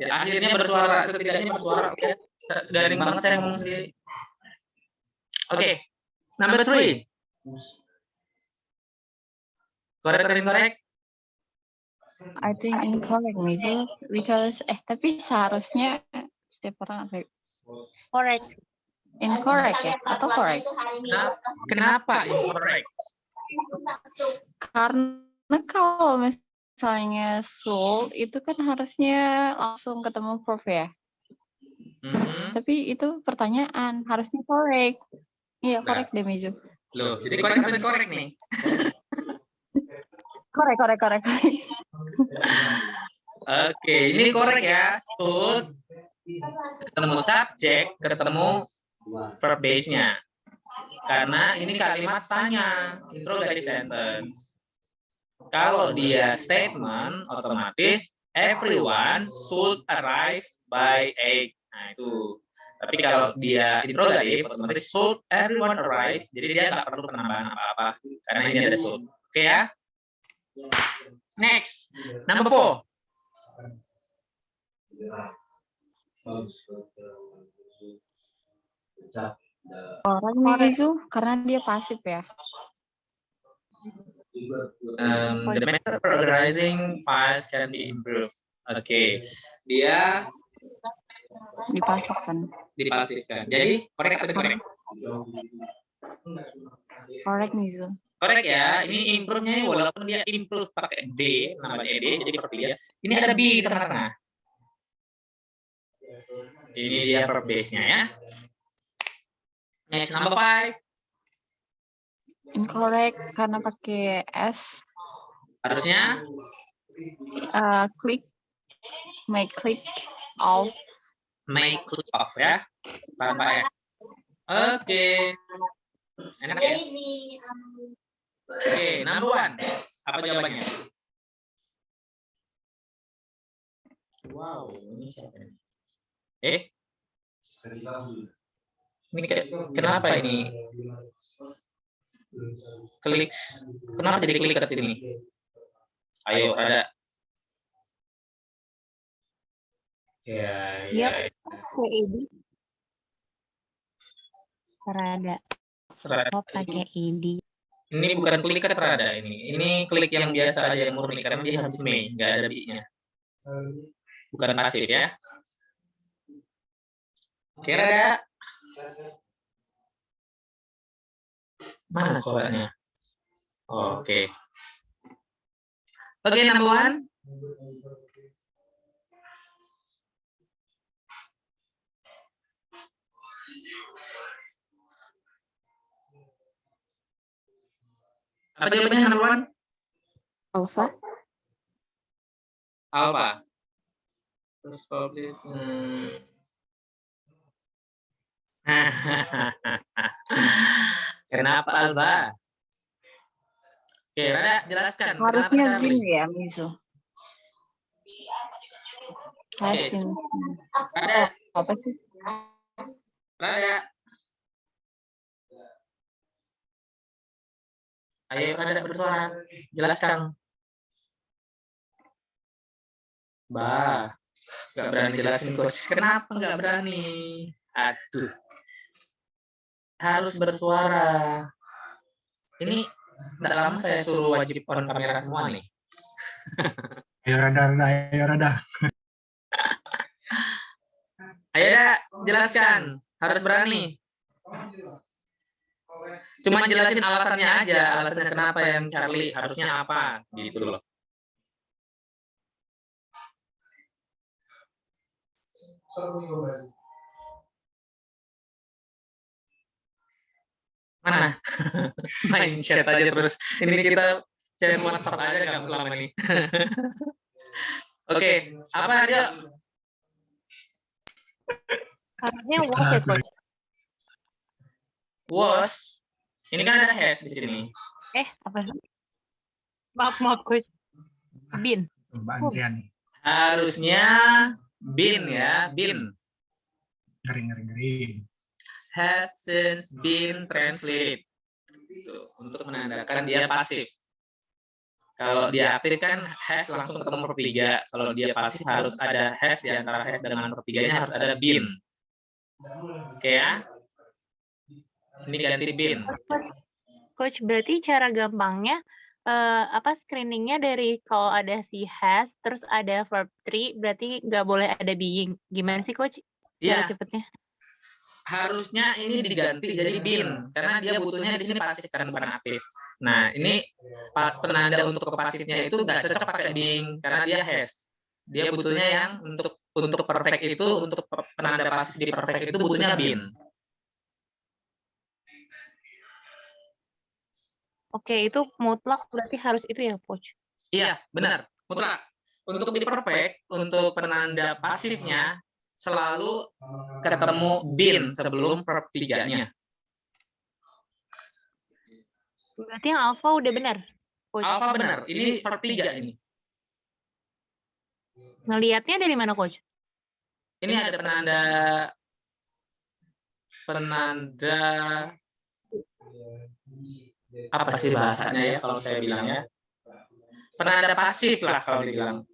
S1: Ya, akhirnya bersuara, setidaknya bersuara. Ya. Garing banget saya ngomong sendiri. Oke, number 3. Correct.
S3: I think incorrect, Mizu, because tapi seharusnya setiap orang
S5: Correct.
S3: incorrect ya atau correct?
S1: Kenapa incorrect?
S3: Karena kalau misalnya soul itu kan harusnya langsung ketemu proof ya. Tapi itu pertanyaan, harusnya correct. Iya, correct deh, Mizu.
S1: Loh, jadi correct nih.
S3: Correct.
S1: Oke, ini correct ya. Should ketemu subjek, ketemu verb base-nya. Karena ini kalimat tanya, interrogative sentence. Kalau dia statement, otomatis everyone should arrive by 8. Nah, itu. Tapi kalau dia interrogatif, otomatis should everyone arrive. Jadi dia nggak perlu penambahan apa-apa. Karena ini ada should. Oke ya? Next, number 4.
S3: Orang Mizu karena dia pasif ya.
S1: The method for organizing files can be improved. Oke, dia dipasifkan. Jadi correct atau correct?
S3: Correct, Mizu.
S1: Correct ya. Ini improve-nya walaupun dia improve pakai D, namanya D, jadi verb dia. Ini ada B di tengah-tengah. Ini dia verb base-nya ya. Next, number 5.
S3: Incorrect karena pakai S.
S1: Harusnya
S3: Click, make click off.
S1: make click off ya. Tanpa S. Oke. Enak ya? Oke, number 1. Apa jawabannya? Wow, ini siapa nih? Ini kenapa ini? Klik. Kenapa jadi klik ini? Ayo, ada. Ya,
S5: Iya,
S1: ya.
S5: pakai edi. Rada. Oh, pakai edi.
S1: Ini bukan klik rada ini. Ini klik yang biasa aja yang murni karena dia habis main, nggak ada bi-nya. Bukan pasif ya. Oke, rada. Mana suaranya? Oke. Oke, number one. Apa jawabannya number one?
S6: Alpha.
S1: Alpha. Terus public. Kenapa Alpha? Oke, Rada jelaskan kenapa
S3: Harusnya bin
S1: Charlie.
S3: ya, Miso. Hasin.
S1: Rada,
S3: Apa sih?
S1: Rada. Ayo Rada bersuara, jelaskan. Bah, nggak berani jelasin coach. Kenapa nggak berani? Aduh, harus bersuara. Ini nggak lama saya suruh wajib on kamera semua nih.
S2: Ayo rada, ayo rada.
S1: Ayo dah, jelaskan. Harus berani. Cuma jelasin alasannya aja, alasannya kenapa yang Charlie harusnya apa, gitu loh. Mana? Main chat aja terus. Ini kita chat WhatsApp aja nggak lama ini. Oke, apa dia?
S5: Harusnya was ya, Coach.
S1: Was. Ini kan ada has di sini.
S5: Apa sih? Maaf, Coach. Bin.
S2: Mbak Andrian.
S1: Harusnya been ya, been.
S2: Ngeri.
S1: Has since been translated. Tuh, untuk menandakan dia pasif. Kalau dia aktif kan has langsung ketemu per 3. Kalau dia pasif harus ada has di antara has dengan per 3-nya harus ada been. Oke ya? Ini ganti been.
S5: Coach, berarti cara gampangnya screeningnya dari kalau ada si has terus ada verb 3 berarti nggak boleh ada being. Gimana sih, Coach?
S1: Iya.
S5: Cepetnya.
S1: Harusnya ini diganti jadi been karena dia butuhnya di sini pasif kan bukan aktif. Nah, ini penanda untuk ke pasifnya itu nggak cocok pakai being karena dia has. Dia butuhnya yang untuk perfect itu untuk penanda pasif di perfect itu butuhnya been.
S5: Oke, itu mutlak berarti harus itu ya, Coach?
S1: Iya, benar. Mutlak. Untuk di perfect, untuk penanda pasifnya selalu ketemu been sebelum verb 3-nya.
S5: Berarti yang alpha udah benar, Coach?
S1: Alpha benar. Ini verb 3 ini.
S5: Ngelihatnya dari mana, Coach?
S1: Ini ada penanda apa sih bahasanya ya kalau saya bilang ya? Penanda pasif lah kalau dibilang.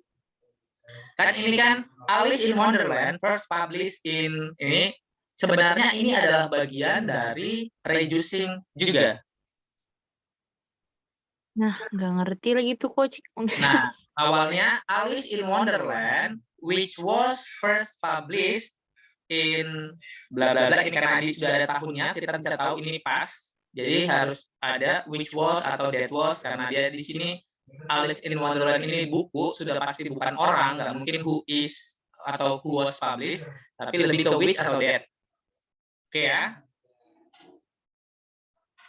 S1: Kan ini kan Alice in Wonderland first published in ini sebenarnya ini adalah bagian dari reducing juga.
S5: Nah, nggak ngerti lagi tuh, Coach.
S1: Nah, awalnya Alice in Wonderland which was first published in bla bla bla, ini karena sudah ada tahunnya kita bisa tahu ini pas. Jadi harus ada which was atau that was karena dia di sini Alice in Wonderland ini buku sudah pasti bukan orang, nggak mungkin who is atau who was published, tapi lebih ke which atau that. Oke ya.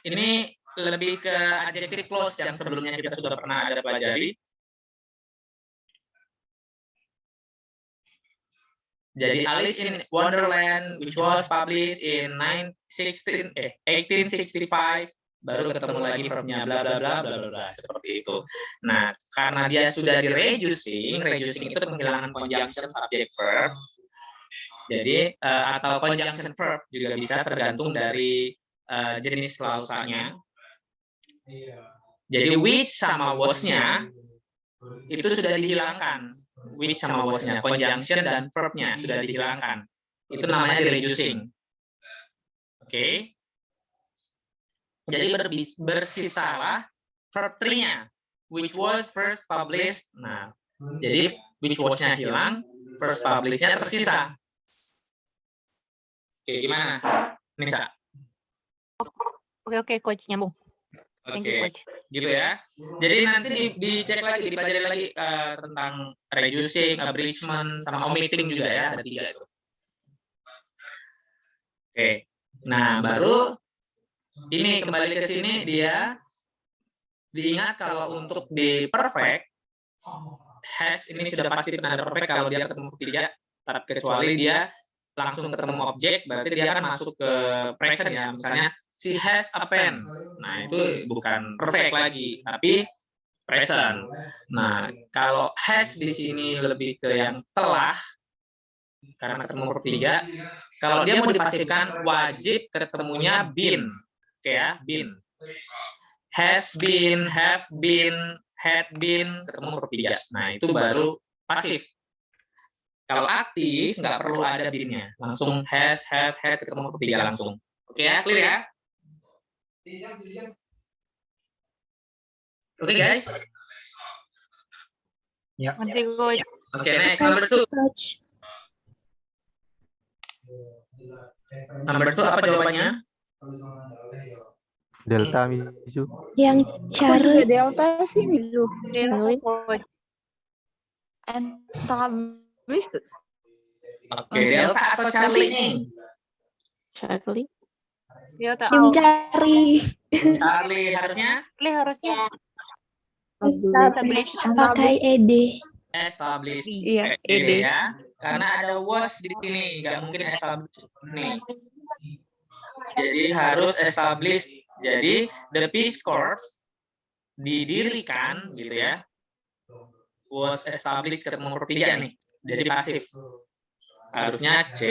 S1: Ini lebih ke adjective clause yang sebelumnya kita sudah pernah ada pelajari. Jadi Alice in Wonderland which was published in 1865 baru ketemu lagi verbnya bla bla bla bla bla seperti itu. Nah, karena dia sudah di reducing itu penghilangan conjunction subject verb. Jadi atau conjunction verb juga bisa tergantung dari jenis klausanya. Jadi which sama was-nya itu sudah dihilangkan. which sama was-nya, conjunction dan verb-nya sudah dihilangkan. Itu namanya di reducing. Oke. Jadi bersisalah verb 3-nya, which was first published. Nah, jadi which was-nya hilang, first published-nya tersisa. Oke, gimana, Nisa?
S5: Oke, Coach, nyambung. Thank you,
S1: Oke,
S5: Coach.
S1: gitu ya. Jadi nanti dicek lagi, dipelajari lagi tentang reducing, abridgment, sama omitting juga ya, ada 3 itu. Oke, nah baru ini kembali ke sini dia diingat kalau untuk di perfect has ini sudah pasti penanda perfect kalau dia ketemu 3, kecuali dia langsung ketemu objek, berarti dia akan masuk ke present ya. Misalnya she has a pen. Nah, itu bukan perfect lagi, tapi present. Nah, kalau has di sini lebih ke yang telah karena ketemu verb 3. Kalau dia mau dipasifkan wajib ketemunya been. Oke ya, been. Has been, have been, had been, ketemu verb 3. Nah, itu baru pasif. Kalau aktif, nggak perlu ada been-nya. Langsung has, have, had, ketemu verb 3 langsung. Oke ya, clear ya? Oke guys?
S2: Ya.
S5: Nanti, Coach.
S1: Oke, next, number 2.
S4: Coach.
S1: Number 2 apa jawabannya?
S7: Delta Mizu.
S4: Yang
S3: Aku juga
S4: Charlie.
S3: delta sih, Mizu.
S5: Delta, Coach.
S3: Established.
S1: Oke, Delta atau Charlie nih?
S6: Charlie.
S5: Delta.
S4: Yang Charlie.
S1: Charlie harusnya
S5: Harusnya
S4: Established pakai ed.
S1: established.
S3: Iya,
S1: ed
S3: ed.
S1: ya. Karena ada was di sini, nggak mungkin established nih. Jadi harus established. Jadi the Peace Corps didirikan gitu ya. Was established ketemu verb 3 nih. Jadi pasif. Harusnya C.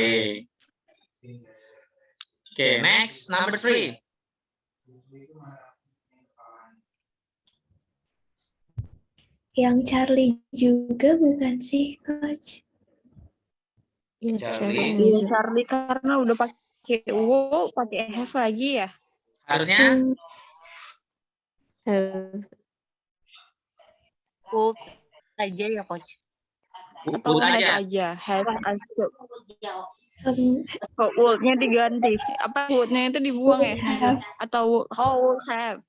S1: Oke, next number 3.
S4: Yang Charlie juga bukan sih, Coach?
S6: Ya,
S1: Charlie.
S6: Charlie.
S3: Iya, Charlie karena udah pakai will, pakai have lagi ya.
S1: Harusnya
S5: Would aja ya, Coach.
S3: Atau
S1: would
S3: has
S1: aja.
S3: aja. Have as to.
S4: Um,
S3: Kok would-nya diganti. Apa would-nya itu dibuang ya? Mizu? Atau would have.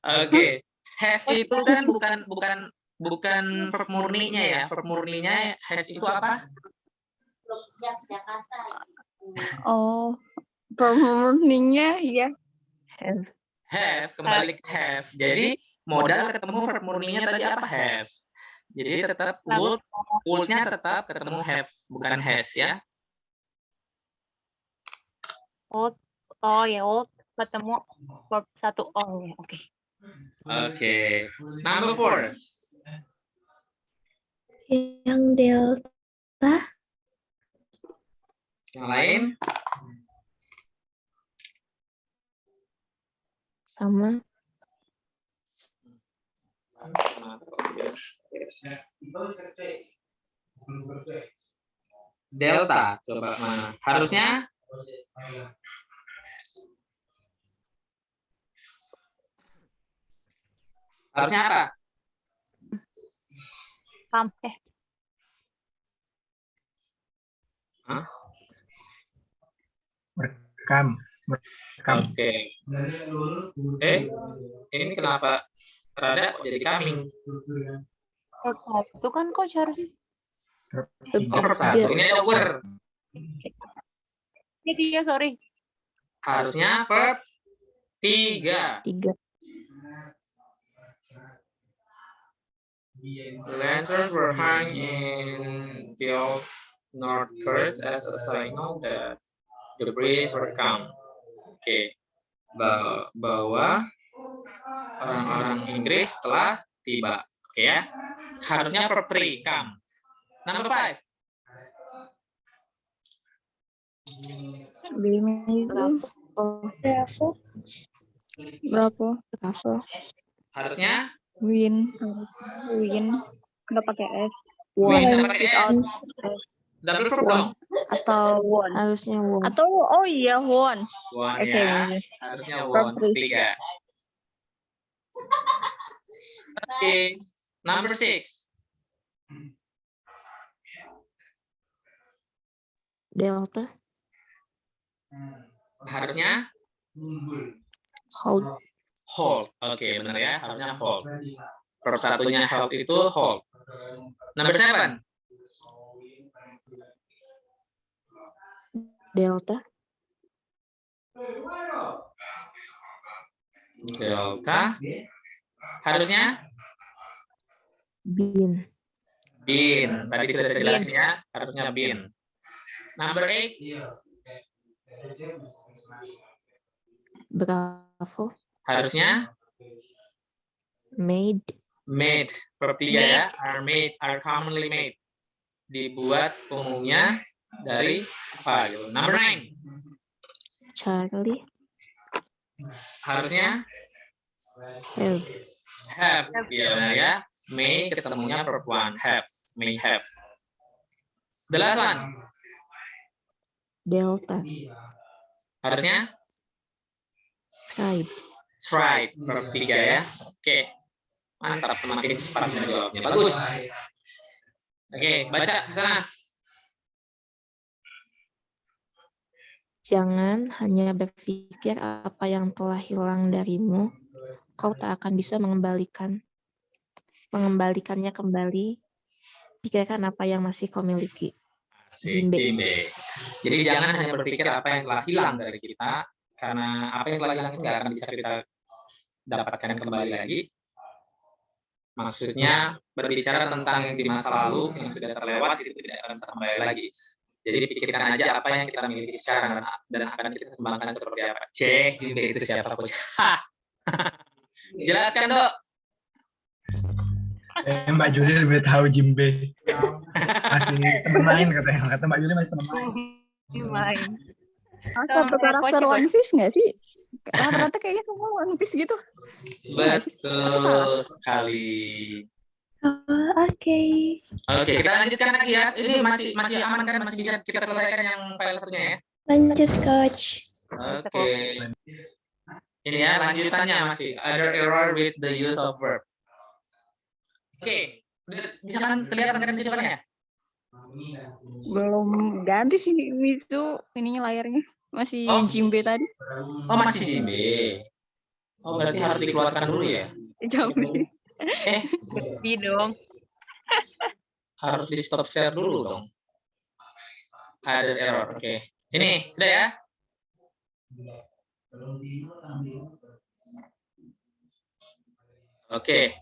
S1: Oke. Has itu kan bukan verb murninya ya. Verb murninya has itu apa?
S3: Oh, permurninya ya. Have.
S1: Have, kembali ke have. Jadi modal ketemu verb murninya tadi apa? Have. Jadi tetap would-nya tetap ketemu have, bukan has ya.
S5: Would. Oh ya, would ketemu verb 1. Oh ya, oke.
S1: Oke. Number 4.
S4: yang Delta.
S1: Yang lain?
S6: Sama.
S1: Delta, coba mana? Harusnya apa?
S5: Sampai.
S2: Rekam.
S1: Oke. Ini kenapa rada kok jadi coming?
S5: Verb 1 kan, Coach, harusnya.
S1: Oh, verb 1. Ini ada were.
S5: Ini 3, sorry.
S1: Harusnya verb 3.
S6: 3.
S1: The lanterns were hung in the north church as a signal that the British were come. Oke. Bahwa orang-orang Inggris telah tiba. Oke ya. Harusnya verb 3, come. Number 5.
S4: Bravo.
S3: Berapa?
S6: Cover.
S1: Harusnya
S3: Win. Udah pakai S.
S1: Win
S6: Won.
S1: udah pakai S. Double verb dong.
S3: Atau won.
S6: Harusnya won.
S3: Atau oh iya won.
S1: Won
S3: Oke,
S1: ya.
S3: bener.
S1: Harusnya
S3: Verb
S1: won.
S3: three.
S1: Klik ya. Oke. Number 6.
S6: Delta.
S1: Harusnya
S6: Hold.
S1: hold. Oke, benar ya. Harusnya hold. Verb satunya hold itu hold. Number 7.
S6: Delta.
S1: Delta. Harusnya
S6: Bin.
S1: bin. Tadi sudah saya jelasin ya. Harusnya bin. Number 8.
S6: Bravo.
S1: Harusnya
S6: Made.
S1: made. Verb 3 ya. Are made. Are commonly made. Dibuat umumnya dari apa gitu. Number 9.
S6: Charlie.
S1: Harusnya
S6: Have.
S1: have. Iya benar ya. May ketemunya verb 1. Have. May have. The last one.
S6: Delta.
S1: Harusnya
S6: Tribe.
S1: tried. Verb 3 ya. Oke. Mantap. Semakin cepat menjawabnya. Bagus. Oke. Baca ke sana.
S6: Jangan hanya berpikir apa yang telah hilang darimu, kau tak akan bisa mengembalikannya kembali. Pikirkan apa yang masih kau miliki.
S1: Asik, Jimbe. Jadi jangan hanya berpikir apa yang telah hilang dari kita, karena apa yang telah hilang itu nggak akan bisa kita dapatkan kembali lagi. Maksudnya berbicara tentang yang di masa lalu yang sudah terlewat itu tidak akan bisa kembali lagi. Jadi pikirkan aja apa yang kita miliki sekarang dan akan kita kembangkan seperti apa. Cek Jimbe itu siapa coach? Jelaskan dok.
S2: Mbak Juli lebih tahu Jimbe. Masih teman main katanya. Kata Mbak Juli masih teman main.
S5: Main.
S3: Satu karakter One Piece nggak sih? Rata-rata kayaknya semua One Piece gitu.
S1: Betul sekali.
S4: Oke.
S1: Oke, kita lanjutkan lagi ya. Ini masih aman kan? Masih bisa kita selesaikan yang file satunya ya?
S4: Lanjut, Coach.
S1: Oke. Ini ya lanjutannya masih. Other error with the use of verb. Oke. Bisa kan kelihatan kan sifatnya?
S3: Belum ganti sih itu ininya layarnya. Masih
S1: Oh.
S3: Jimbe tadi.
S1: Oh, masih Jimbe. Oh, berarti harus dikeluarkan dulu ya?
S3: Jauh.
S5: Lebih dong.
S1: Harus di stop share dulu dong. Ada error. Oke. Ini sudah ya? Oke.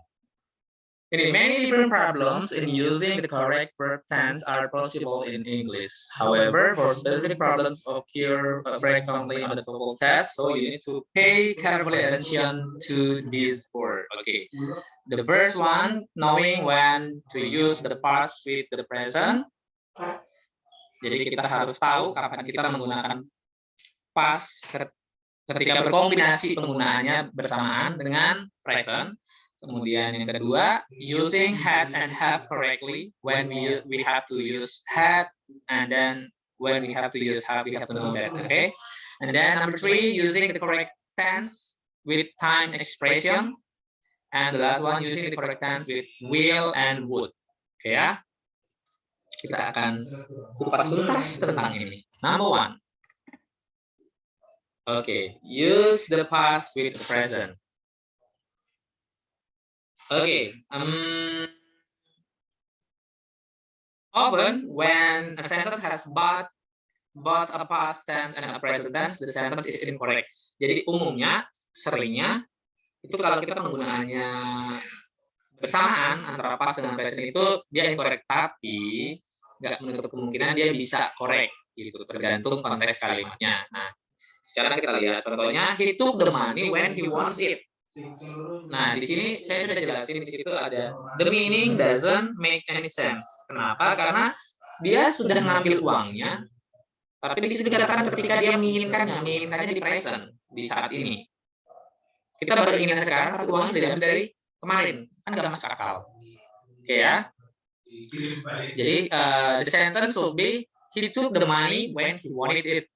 S1: Ini many different problems in using the correct verb tense are possible in English. However, for specific problems occur frequently on the TOEFL test, so you need to pay careful attention to this word. Okay. The first one, knowing when to use the past with the present. Jadi kita harus tahu kapan kita menggunakan past ketika berkombinasi penggunaannya bersamaan dengan present. Kemudian yang kedua, using had and have correctly. When we have to use had, and then when we have to use have, we have to know that. Okay. And then number 3, using the correct tense with time expression. And the last one, using the correct tense with will and would. Oke ya. Kita akan kupas tuntas tentang ini. Number 1. Okay, use the past with the present. Okay. Often, when a sentence has both a past tense and a present tense, the sentence is incorrect. Jadi umumnya, seringnya, itu kalau kita penggunaannya bersamaan antara past dengan present itu dia incorrect, tapi nggak menutup kemungkinan dia bisa correct, gitu. Tergantung konteks kalimatnya. Nah, sekarang kita lihat contohnya, he took the money when he wants it. Nah, di sini saya sudah jelasin, di situ ada the meaning doesn't make any sense. Kenapa? Karena dia sudah mengambil uangnya, tapi di situ dikatakan ketika dia menginginkannya di present, di saat ini. Kita baru ingin sekarang, tapi uangnya diambil dari kemarin, kan nggak masuk akal. Oke ya. Jadi the sentence should be he took the money when he wanted it.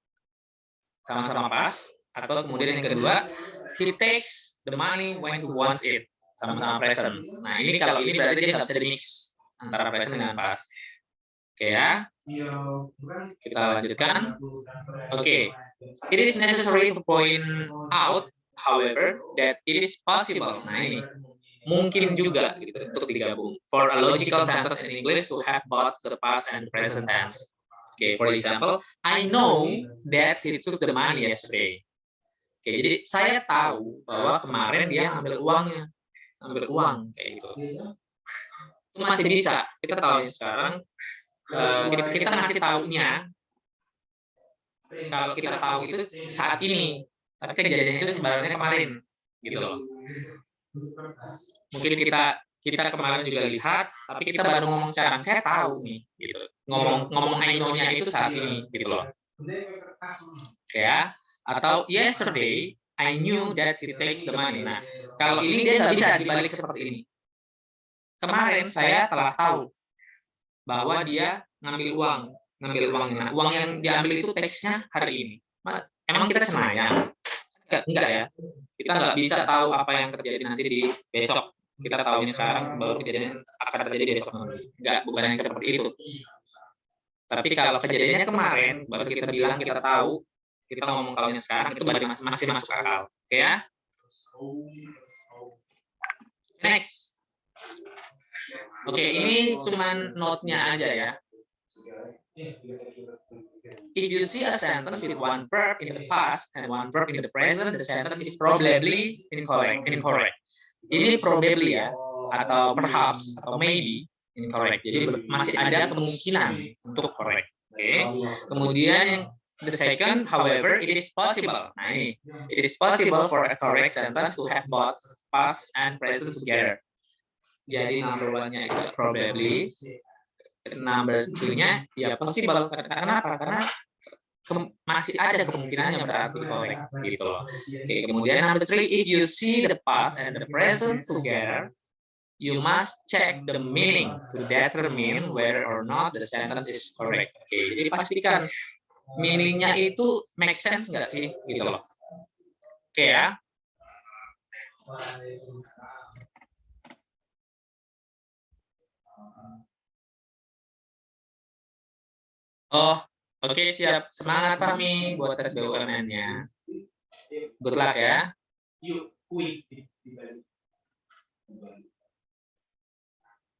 S1: Sama-sama pas. Atau kemudian yang kedua, he takes the money when he wants it. Sama-sama present. Nah ini kalau ini berarti dia nggak bisa di-mix antara present dengan past. Oke ya. Kita lanjutkan. Oke. It is necessary to point out, however, that it is possible. Nah ini mungkin juga gitu untuk digabung. For a logical sentence in English to have both the past and present tense. Okay, for example, I know that he took the money yesterday. Oke, jadi saya tahu bahwa kemarin dia ambil uang kayak gitu. Itu masih bisa. Kita tahu sekarang. Kita masih tahunya kalau kita tahu itu saat ini, tapi kejadiannya itu sebenarnya kemarin, gitu loh. Mungkin kita kemarin juga lihat, tapi kita baru ngomong sekarang. Saya tahu nih, gitu. Ngomong I know-nya itu saat ini, gitu loh. Ya, atau yesterday I knew that he takes the money. Nah, kalau ini dia nggak bisa dibalik seperti ini. Kemarin saya telah tahu bahwa dia ngambil uang. Nah, uang yang diambil itu teksnya hari ini. Emang kita cenayang? Enggak ya. Kita nggak bisa tahu apa yang terjadi nanti di besok. Kita tahunya sekarang, baru kejadian akan terjadi besok. Enggak, bukan yang seperti itu. Tapi kalau kejadiannya kemarin, baru kita bilang kita tahu, kita ngomong kalaunya sekarang, itu baru masih masuk akal. Oke ya? Next. Oke, ini cuman note-nya aja ya. If you see a sentence with one verb in the past and one verb in the present, the sentence is probably incorrect. Ini probably ya, atau perhaps, atau maybe incorrect. Jadi masih ada kemungkinan untuk correct. Oke. Kemudian yang the second, however, it is possible. Nah ini, it is possible for a correct sentence to have both past and present together. Jadi number one-nya itu probably, number two-nya ya possible. Kenapa? Karena masih ada kemungkinan yang berarti correct gitu loh. Oke, kemudian number three, if you see the past and the present together, you must check the meaning to determine whether or not the sentence is correct. Oke, jadi pastikan meaningnya itu make sense nggak sih gitu loh. Oke ya. Oh, oke, siap. Semangat Fahmi buat tes BUMN-nya. Good luck ya.
S2: Yuk, kui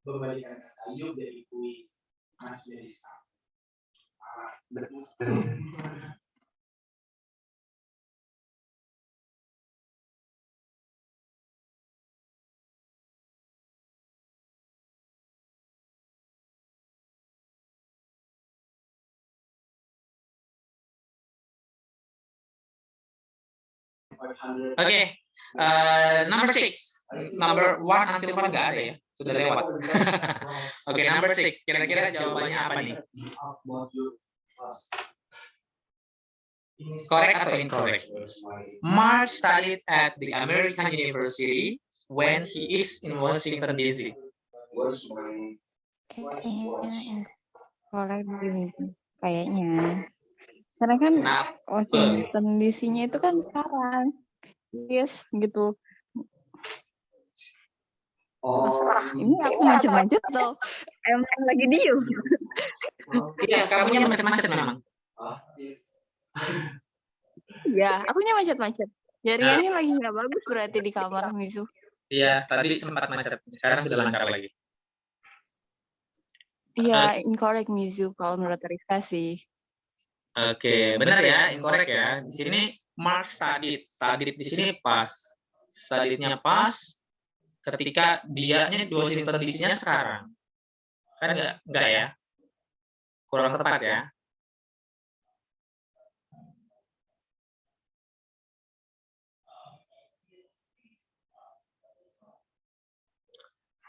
S2: berbalikan kata yuk dari kui, mas dari sa.
S1: Oke, number 6. Number 1 until 4 nggak ada ya, sudah lewat. Oke, number 6. Kira-kira jawabannya apa nih? Correct atau incorrect? Mark studied at the American University when he is in Washington DC.
S3: Kayaknya correct kayaknya. Karena kan Washington DC-nya itu kan sekarang. Yes, gitu. Ini aku macet-macet atau emang lagi diem?
S1: Iya, kamunya macet-macet memang.
S3: Ya, akunya macet-macet. Jaringannya lagi nggak bagus berarti di kamar Mizu.
S1: Iya, tadi sempat macet. Sekarang sudah lancar lagi.
S3: Iya, incorrect Mizu kalau menurut Rizka sih.
S1: Oke, benar ya, incorrect ya. Di sini Mark studied di sini pas. Studiednya pas ketika dianya di Washington DC-nya sekarang. Kan enggak ya? Kurang tepat ya.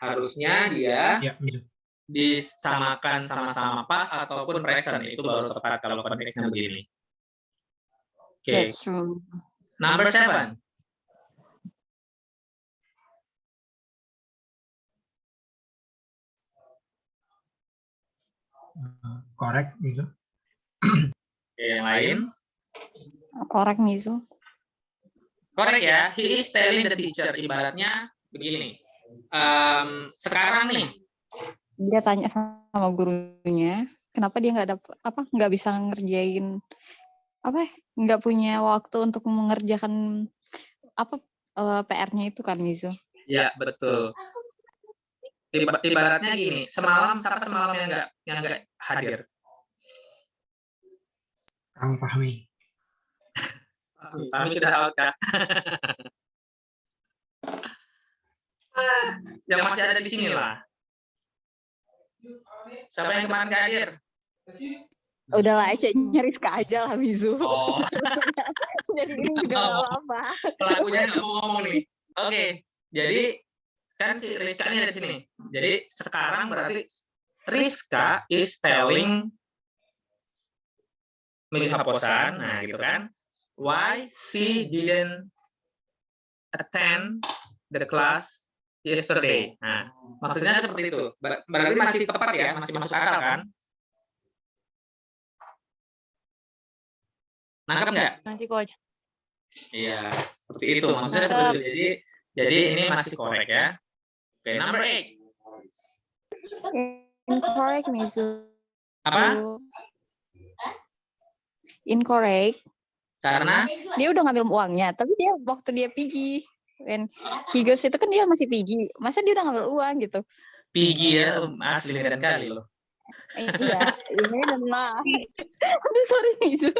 S1: Harusnya dia disamakan sama-sama pas ataupun present, itu baru tepat kalau konteksnya begini. Oke. Number 7.
S2: Correct gitu.
S1: Oke, yang lain.
S3: Correct, Mizu.
S1: Correct ya. He is telling the teacher. Ibaratnya begini. Sekarang nih.
S3: Dia tanya sama gurunya, kenapa dia nggak bisa ngerjain nggak punya waktu untuk mengerjakan PR-nya itu kan, Mizu.
S1: Ya, betul. Ibaratnya gini, semalam yang nggak hadir.
S2: Kang Fahmi.
S1: Kami sudah out, Kak. Yang masih ada di sini lah. Siapa yang kemarin nggak hadir?
S3: Udahlah, nyari Rizka aja lah, Mizu.
S1: Oh.
S3: Jadi ini juga nggak apa-apa.
S1: Pelakunya nggak mau ngomong nih. Oke, jadi kan si Rizka ini ada di sini. Jadi sekarang berarti Rizka is telling Miss Haposan, nah gitu kan, why she didn't attend the class yesterday. Nah, maksudnya seperti itu. Berarti masih tepat ya, masih masuk akal kan? Nangkep nggak?
S5: Masih, Coach.
S1: Iya, seperti itu. Maksudnya seperti itu. Jadi ini masih korek ya. Oke, number 8.
S3: Incorrect, Mizu.
S1: Apa?
S3: Incorrect.
S1: Karena
S3: Dia udah ngambil uangnya, tapi dia waktu dia pergi, when he goes itu kan dia masih pergi. Masa dia udah ngambil uang gitu?
S1: Pigi ya, asli Medan kali loh.
S3: Iya, ini memang. Aduh, sorry, Mizu.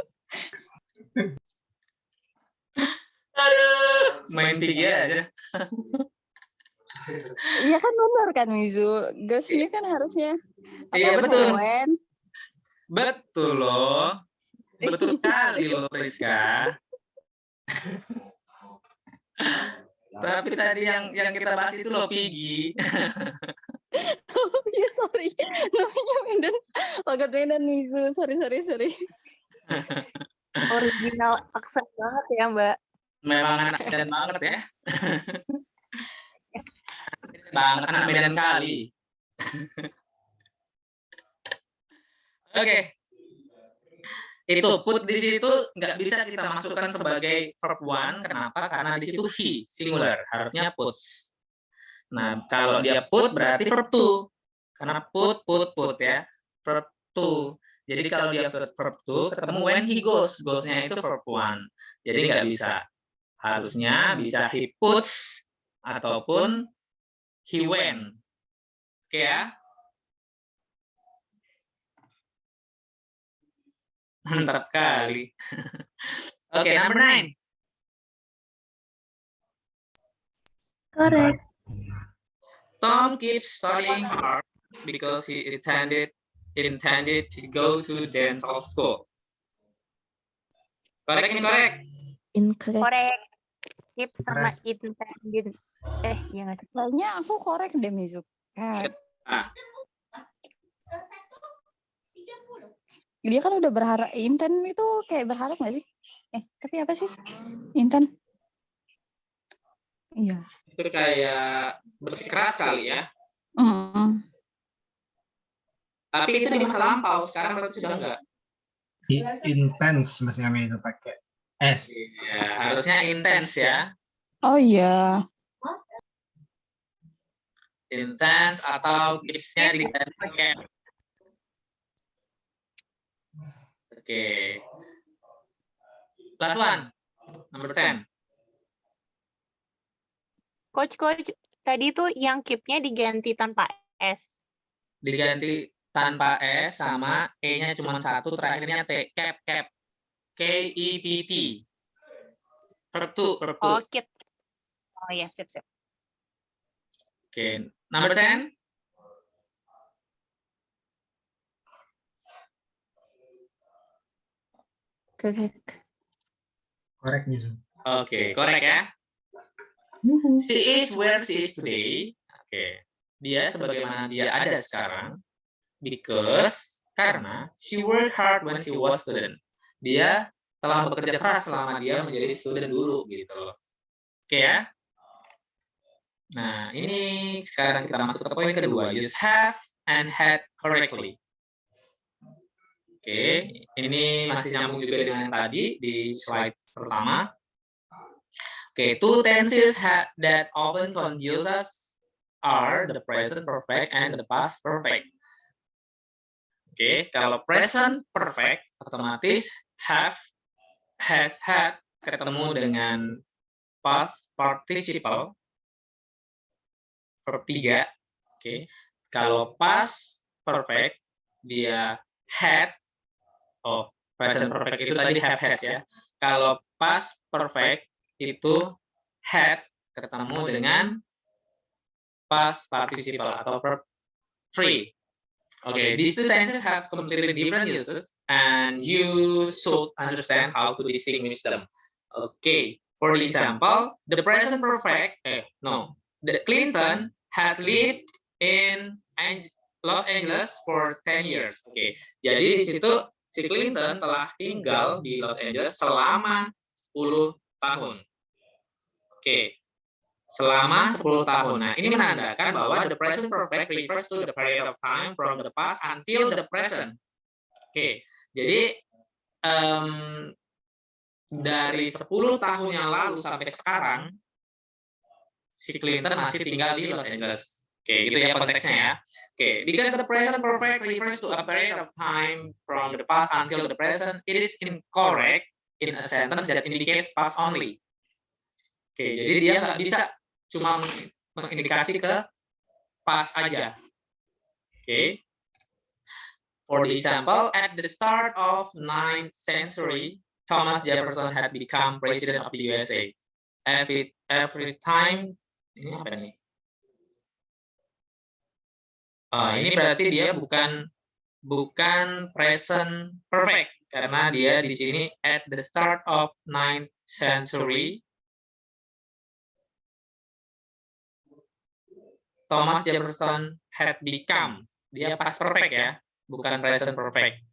S1: Aduh, main Pigi aja.
S3: Iya kan benar kan, Mizu. Ghostnya kan harusnya.
S1: Iya, betul.
S3: When?
S1: Betul loh. Betul kali loh, Priska. Tapi tadi yang kita bahas itu loh, Pigi.
S3: Oh iya, sorry. Namanya Medan. Logat Medan, Mizu. Sorry.
S5: Original aksen banget ya, Mbak.
S1: Memang anak Medan banget ya. Banget anak Medan kali. Oke. Itu put di situ nggak bisa kita masukkan sebagai verb one. Kenapa? Karena di situ he singular, harusnya puts. Nah, kalau dia put berarti verb to. Karena put ya, verb to. Jadi kalau dia verb to ketemu when he goes, goes-nya itu verb one. Jadi nggak bisa. Harusnya bisa he puts ataupun he went. Oke ya? Mantap kali. Oke, number 9.
S4: Correct.
S1: Tom keeps studying hard because he intended to go to dental school. Correct, incorrect?
S6: Incorrect.
S5: Korek. Keep sama intended. Iya nggak sih?
S3: Kayaknya aku korek deh, Mizu. Dia kan udah berharap, intent itu kayak berharap nggak sih? Tapi apa sih? Intent? Iya.
S1: Itu kayak bersikeras kali ya. Tapi itu di masa lampau, sekarang berarti sudah enggak.
S2: Intense mestinya itu pakai S.
S1: Ya, harusnya intense ya.
S3: Oh iya.
S1: Intense atau keeps-nya diganti pakai. Oke. Last one. Number 10.
S5: Coach, tadi tuh yang keep-nya diganti tanpa S.
S1: Diganti tanpa S sama E-nya cuma satu, terakhirnya T. Cap. K-E-P-T. Verb to.
S5: Oh, keep. Oh ya, sip.
S1: Oke. Number 10.
S2: Correct, Mizu.
S1: Oke, correct ya. She is where she is today. Oke. Dia sebagaimana dia ada sekarang. Karena she worked hard when she was student. Dia telah bekerja keras selama dia menjadi student dulu gitu. Oke ya. Nah, ini sekarang kita masuk ke poin kedua. Use have and had correctly. Oke, ini masih nyambung juga dengan yang tadi di slide pertama. Oke, two tenses that often confuse us are the present perfect and the past perfect. Oke, kalau present perfect otomatis have, has, had ketemu dengan past participle verb 3. Oke. Kalau past perfect dia had, present perfect itu tadi have, has ya. Kalau past perfect itu had ketemu dengan past participle atau verb 3. Okay, these two tenses have completely different uses, and you should understand how to distinguish them. Okay, for example, the present perfect, the Clinton has lived in Los Angeles for 10 years. Okay, jadi di situ si Clinton telah tinggal di Los Angeles selama 10 tahun. Okay. Selama 10 tahun. Nah, ini menandakan bahwa the present perfect refers to the period of time from the past until the present. Oke, jadi dari 10 tahun yang lalu sampai sekarang, si Clinton masih tinggal di Los Angeles. Oke, gitu ya konteksnya ya. Oke, because the present perfect refers to a period of time from the past until the present, it is incorrect in a sentence that indicates past only. Oke, jadi dia nggak bisa cuma mengindikasi ke past aja. Oke. For the example, at the start of 9th century, Thomas Jefferson had become president of the USA. Every time, ini apa nih? Ini berarti dia bukan present perfect karena dia di sini at the start of 9th century. Thomas Jefferson had become. Dia past perfect ya, bukan present perfect.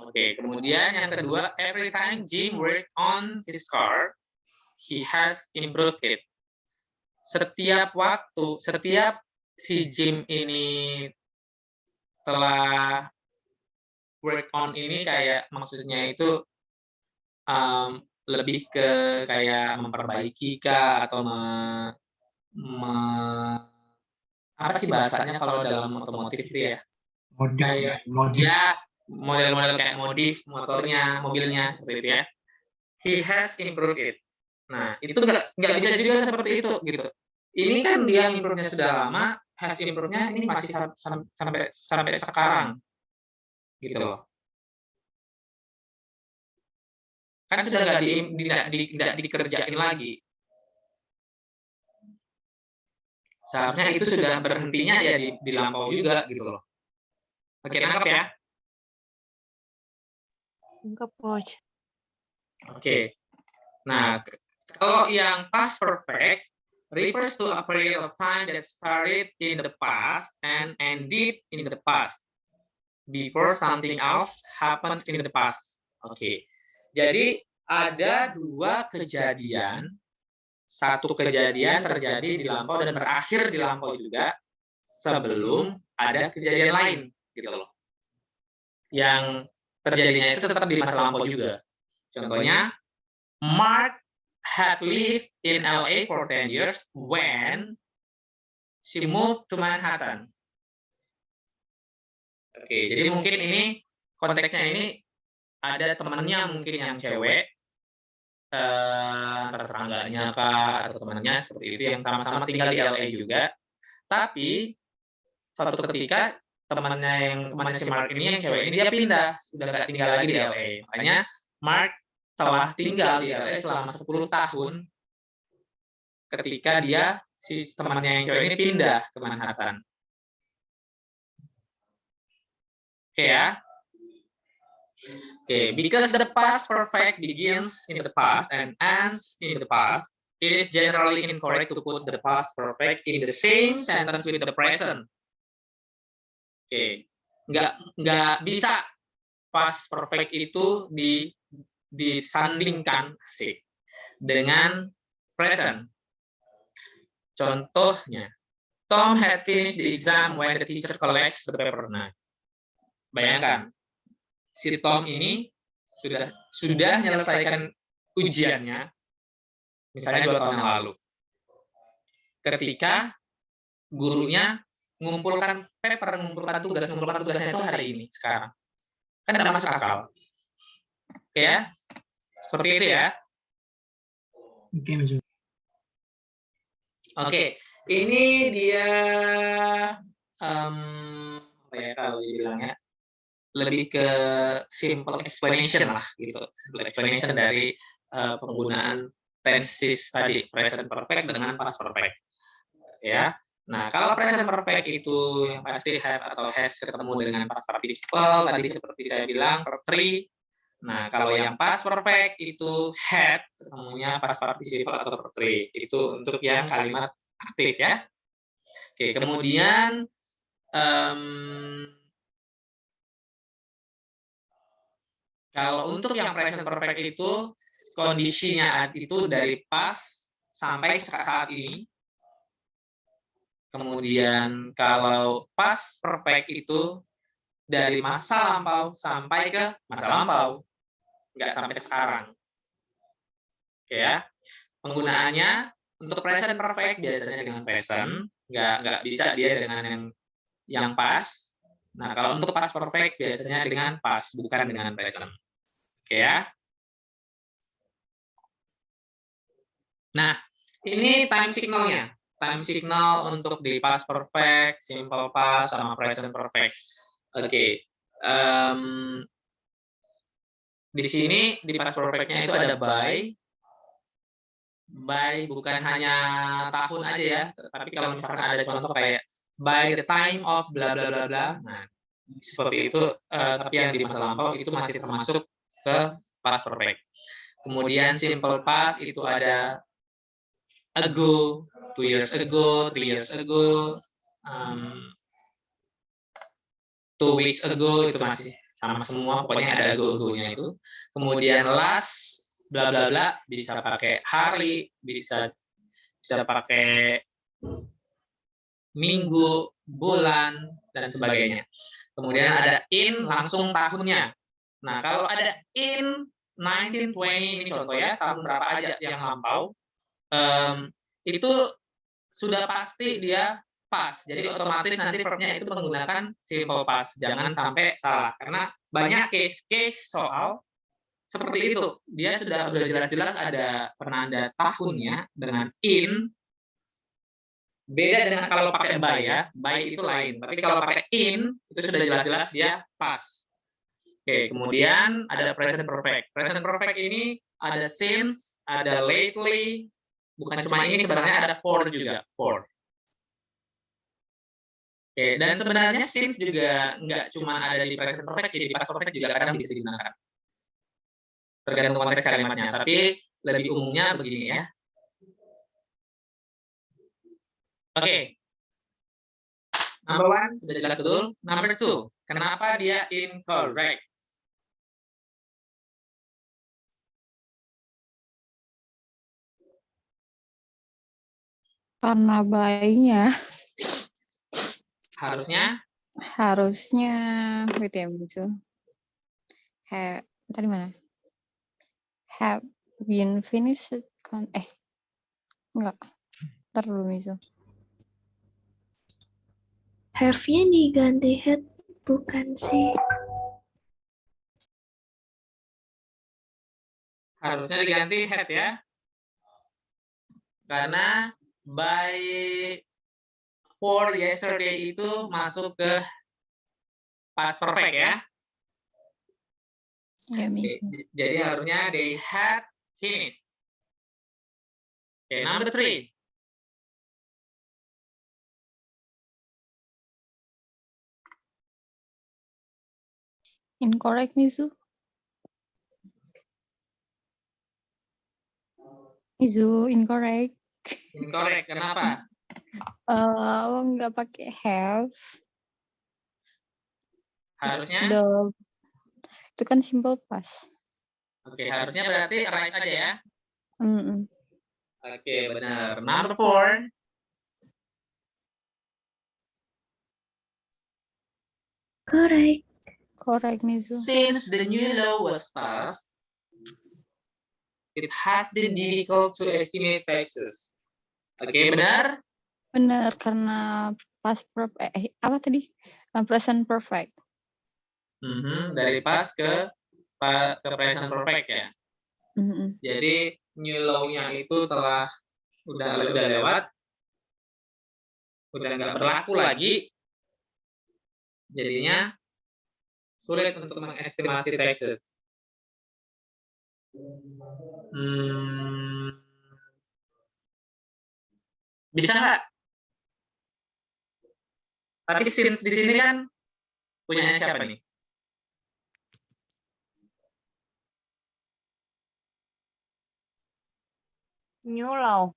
S1: Oke, kemudian yang kedua, every time Jim worked on his car, he has improved it. Setiap si Jim ini telah work on ini kayak maksudnya itu lebih ke kayak memperbaiki kah atau apa sih bahasanya kalau dalam otomotif itu ya?
S2: Modif.
S1: Ya, model-model kayak modif motornya, mobilnya seperti itu ya. He has improved it. Nah, itu nggak bisa juga seperti itu gitu. Ini kan dia improve-nya sudah lama, has improve-nya ini masih sampai sekarang. Gitu loh. Kan sudah nggak dikerjain lagi. Seharusnya itu sudah berhentinya ya di lampau juga gitu loh. Oke, nangkap ya?
S5: Nangkap, Coach.
S1: Oke. Nah, kalau yang past perfect refers to a period of time that started in the past and ended in the past before something else happened in the past. Oke. Jadi ada dua kejadian, satu kejadian terjadi di lampau dan berakhir di lampau juga sebelum ada kejadian lain, gitu loh. Yang terjadinya itu tetap di masa lampau juga. Contohnya, Mark had lived in LA for 10 years when she moved to Manhattan. Oke, jadi mungkin ini konteksnya ini ada temannya mungkin yang cewek, tetangganya kah atau temannya seperti itu yang sama-sama tinggal di LA juga. Tapi suatu ketika temannya si Mark ini yang cewek ini dia pindah, sudah nggak tinggal lagi di LA. Makanya Mark telah tinggal di LA selama 10 tahun ketika si temannya yang cewek ini pindah ke Manhattan. Oke ya. Okay, because the past perfect begins in the past and ends in the past, it is generally incorrect to put the past perfect in the same sentence with the present. Oke, nggak bisa past perfect itu disandingkan sih dengan present. Contohnya, Tom had finished the exam when the teacher collects the paper. Nah, Bayangkan, si Tom ini sudah menyelesaikan ujiannya, misalnya 2 tahun yang lalu. Ketika gurunya mengumpulkan tugasnya itu hari ini, sekarang. Kan tidak masuk akal. Oke ya? Seperti itu ya.
S2: Oke, Mizu.
S1: Oke, ini dia apa ya kalau dibilangnya lebih ke simple explanation lah gitu, simple explanation dari penggunaan tenses tadi, present perfect dengan past perfect, ya. Nah, kalau present perfect itu yang pasti have atau has ketemu dengan past participle tadi seperti saya bilang verb 3. Nah, kalau yang past perfect itu had ketemunya past participle atau verb 3. Itu untuk yang kalimat aktif ya. Oke, kemudian kalau untuk yang present perfect itu kondisinya itu dari past sampai saat ini. Kemudian kalau past perfect itu dari masa lampau sampai ke masa lampau, nggak sampai sekarang. Oke ya. Penggunaannya untuk present perfect biasanya dengan present, nggak bisa dia dengan yang past. Nah, kalau untuk past perfect biasanya dengan past, bukan dengan present. Oke ya. Nah, ini time signal-nya. Time signal untuk di past perfect, simple past, sama present perfect. Oke. Di sini di past perfect-nya itu ada by. By bukan hanya tahun aja ya, tapi kalau misalkan ada contoh kayak by the time of bla bla bla bla. Nah, seperti itu, tapi yang di masa lampau itu masih termasuk ke past perfect. Kemudian simple past itu ada ago, 2 years ago, 3 years ago, 2 weeks ago, itu masih sama semua, pokoknya ada ago-agonya itu. Kemudian last, bla bla bla, bisa pakai hari, bisa pakai minggu, bulan, dan sebagainya. Kemudian ada in, langsung tahunnya. Nah, kalau ada in 1920, ini contoh ya, tahun berapa aja yang lampau, itu sudah pasti dia past. Jadi otomatis nanti verbnya itu menggunakan simple past. Jangan sampai salah. Karena banyak case-case soal seperti itu. Dia sudah jelas-jelas ada penanda tahunnya dengan in. Beda dengan kalau pakai by ya. By itu lain. Tapi kalau pakai in, itu sudah jelas-jelas dia past. Oke, kemudian ada present perfect. Present perfect ini ada since, ada lately. Bukan cuma ini, sebenarnya ada for juga. For. Oke, dan sebenarnya since juga nggak cuma ada di present perfect sih, di past perfect juga kadang bisa digunakan. Tergantung konteks kalimatnya, tapi lebih umumnya begini ya. Oke. Number 1 sudah jelas betul. Number 2, kenapa dia incorrect?
S3: Karena bayinya
S1: Harusnya
S3: wait ya Mizu. Tadi mana? Have been finished enggak. Ntar dulu Mizu.
S4: Have-nya diganti had, bukan sih?
S1: harusnya diganti had ya. Karena by for yesterday itu masuk ke past perfect ya.
S3: Ya Mizu.
S1: Jadi harusnya they had finished. Oke, number 3.
S3: Incorrect Mizu. Mizu incorrect.
S1: Incorrect, kenapa?
S3: Nggak pakai have.
S1: Harusnya?
S3: Itu kan simple past.
S1: Oke, harusnya berarti right aja ya. Oke, benar. Number 4.
S4: Correct.
S3: Correct, Mizu.
S1: Since the new law was passed, it has been difficult to estimate taxes. Oke, benar?
S3: Benar, karena past perfect, apa tadi? Present perfect.
S1: Dari past ke present perfect ya. Jadi new law-nya itu udah lewat, udah nggak berlaku lagi. Jadinya sulit untuk mengestimasi taxes. Bisa nggak? Tapi since di sini kan punyanya siapa nih?
S5: New law.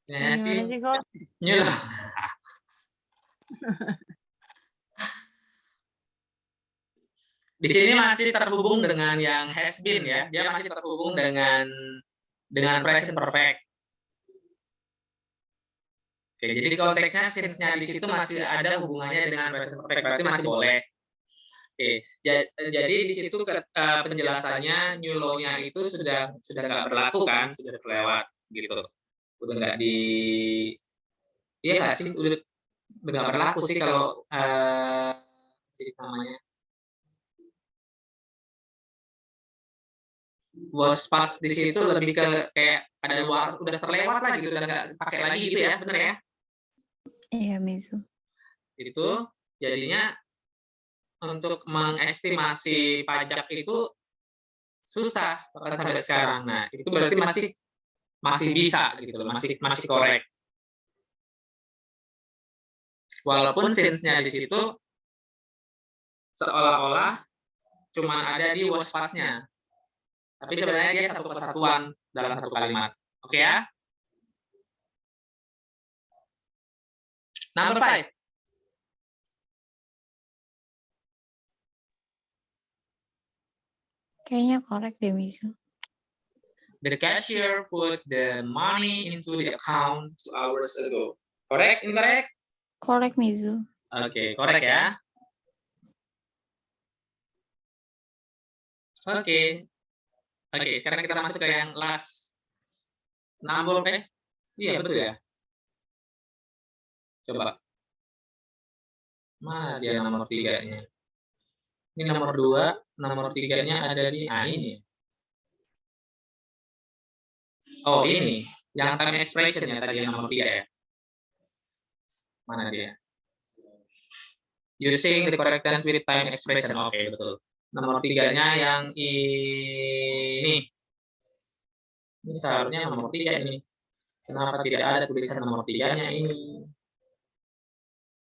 S1: Punyanya si
S5: Gimana sih kok?
S1: new law. Di sini masih terhubung dengan yang has been ya. Dia masih terhubung dengan present perfect. Oke, jadi konteksnya since-nya di situ masih ada hubungannya dengan present perfect, berarti masih boleh. Oke, jadi di situ penjelasannya new law-nya itu sudah nggak berlaku kan, sudah terlewat gitu. Udah nggak iya nggak sih, udah nggak berlaku sih kalau sih namanya. Was pas di situ lebih ke kayak ada udah terlewat lah gitu, udah nggak pakai lagi gitu ya, bener ya?
S3: Iya, Mizu.
S1: Itu jadinya untuk mengestimasi pajak itu susah bahkan sampai sekarang. Nah, itu berarti masih bisa gitu loh, masih korek. Walaupun since-nya di situ seolah-olah cuma ada di was pas-nya. Tapi sebenarnya dia satu kesatuan dalam satu kalimat. Oke ya? Number 5.
S3: Kayaknya correct deh, Mizu.
S1: The cashier put the money into the account 2 hours ago. Correct? Incorrect?
S3: Correct, Mizu.
S1: Oke, correct ya. Oke, sekarang kita masuk ke yang last. Number, iya betul ya. Coba. Mana dia nomor 3-nya? Ini nomor 2, nomor 3-nya ada di ini. Oh, ini. Yang time expression ya tadi yang nomor 3 ya. Mana dia? Using the correct tense with time expression. Oke, betul. Nomor 3-nya yang ini. Ini seharusnya nomor 3 ini. Kenapa tidak ada tulisan nomor 3-nya ini?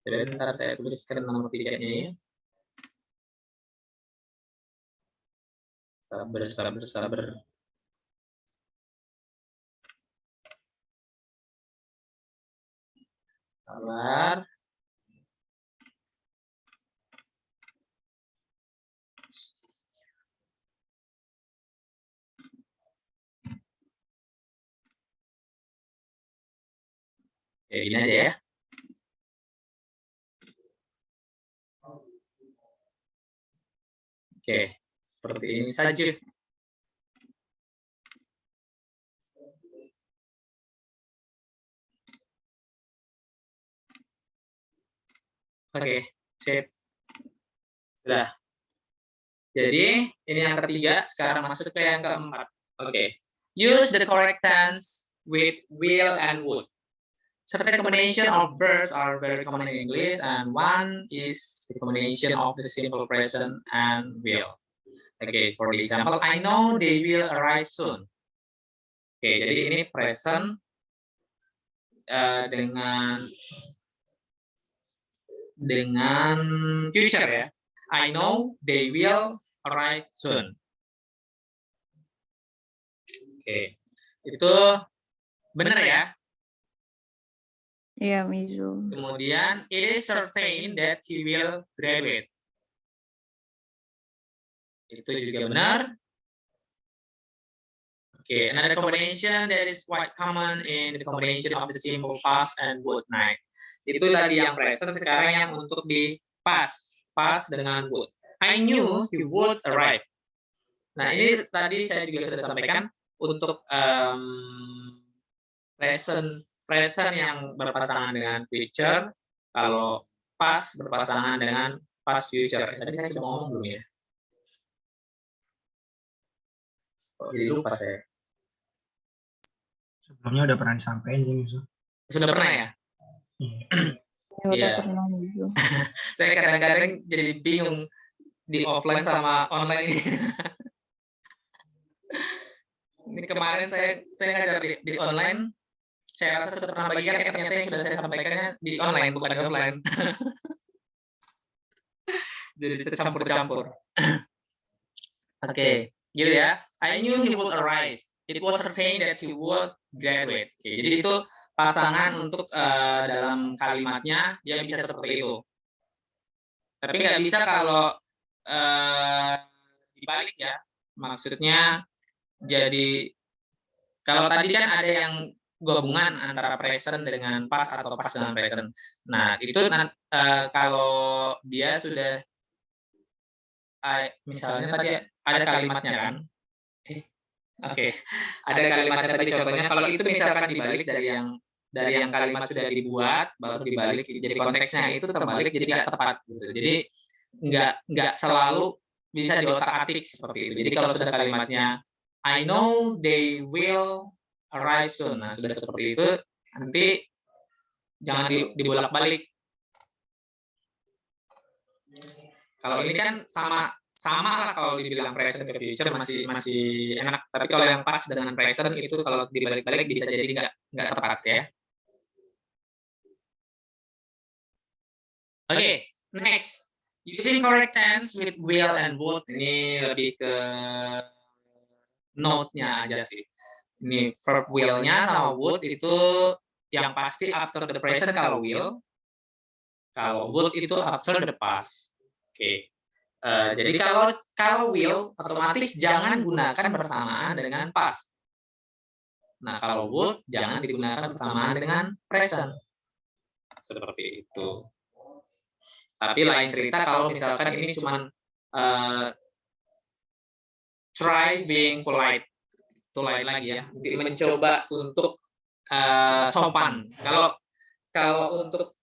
S1: Sebentar saya tuliskan nomor 3-nya ini. Sabar. Sabar. Kayak gini aja ya. Oke, seperti ini saja. Oke, sip. Sudah. Jadi, ini yang ketiga, sekarang masuk ke yang keempat. Oke. Use the correct tense with will and would. Certain combination of verbs are very common in English, and one is the combination of the simple present and will. Okay, for the example, I know they will arrive soon. Oke, jadi ini present dengan future ya. I know they will arrive soon. Oke, itu benar ya.
S3: Iya, Mizu.
S1: Kemudian, it is certain that he will graduate. Itu juga benar. Okay, another combination that is quite common in the combination of the simple past and would night. Itu tadi yang present, sekarang yang untuk di past. past dengan would. I knew he would arrive. Nah, ini tadi saya juga sudah sampaikan untuk present yang berpasangan dengan future, kalau past berpasangan dengan past future. Tadi saya sudah ngomong belum ya? Jadi lupa saya.
S2: Sebelumnya udah pernah disampaikan sih, Misu.
S1: Sudah pernah ya?
S3: Ya udah
S1: Iya.
S3: pernah gitu.
S1: Saya kadang-kadang jadi bingung di offline sama online ini. Ini kemarin saya ngajar di online, saya rasa sudah pernah bagikan, ternyata yang sudah saya sampaikannya di online, bukan di offline. Jadi tercampur-campur. Oke, gitu ya. I knew he would arrive. It was certain that he would graduate. Oke, jadi itu pasangan untuk dalam kalimatnya dia bisa seperti itu. Tapi nggak bisa kalau dibalik ya. Maksudnya jadi kalau tadi kan ada yang gabungan antara present dengan past atau past dengan present. Nah, itu kalau dia sudah misalnya tadi ada kalimatnya kan. Oke. Ada kalimatnya tadi contohnya kalau itu misalkan dibalik dari yang kalimat sudah dibuat baru dibalik, jadi konteksnya itu terbalik jadi nggak tepat gitu. Jadi nggak selalu bisa diotak-atik seperti itu. Jadi kalau sudah kalimatnya I know they will arrive soon. Nah, sudah seperti itu nanti jangan dibolak-balik. Kalau ini kan sama lah kalau dibilang present ke future masih enak. Tapi kalau yang pas dengan present itu kalau dibalik-balik bisa jadi nggak tepat ya. Oke, next. Using correct tense with will and would. Ini lebih ke note-nya aja sih. Ini verb will-nya sama would itu yang pasti after the present kalau will. Kalau would itu after the past. Oke. Jadi kalau will otomatis jangan gunakan bersamaan dengan past. Nah, kalau would jangan digunakan bersamaan dengan present. Seperti itu. Tapi lain cerita kalau misalkan ini cuman try being polite. Itu lain lagi ya. Mencoba untuk sopan. Kalau untuk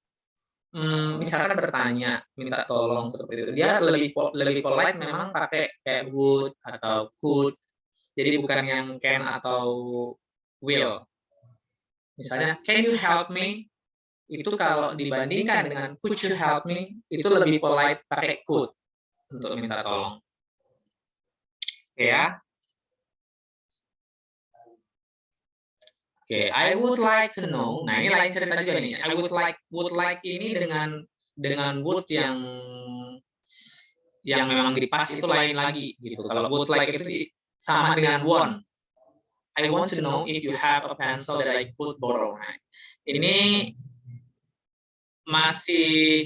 S1: misalkan bertanya, minta tolong seperti itu, dia lebih polite memang pakai kayak would atau could. Jadi bukan yang can atau will. Misalnya, can you help me? Itu kalau dibandingkan dengan could you help me, itu lebih polite pakai could untuk minta tolong. Oke ya. Oke, I would like to know. Nah, ini lain cerita juga nih. I would like ini dengan would yang memang di past itu lain lagi gitu. Kalau would like itu sama dengan want. I want to know if you have a pencil that I could borrow. Nah, ini masih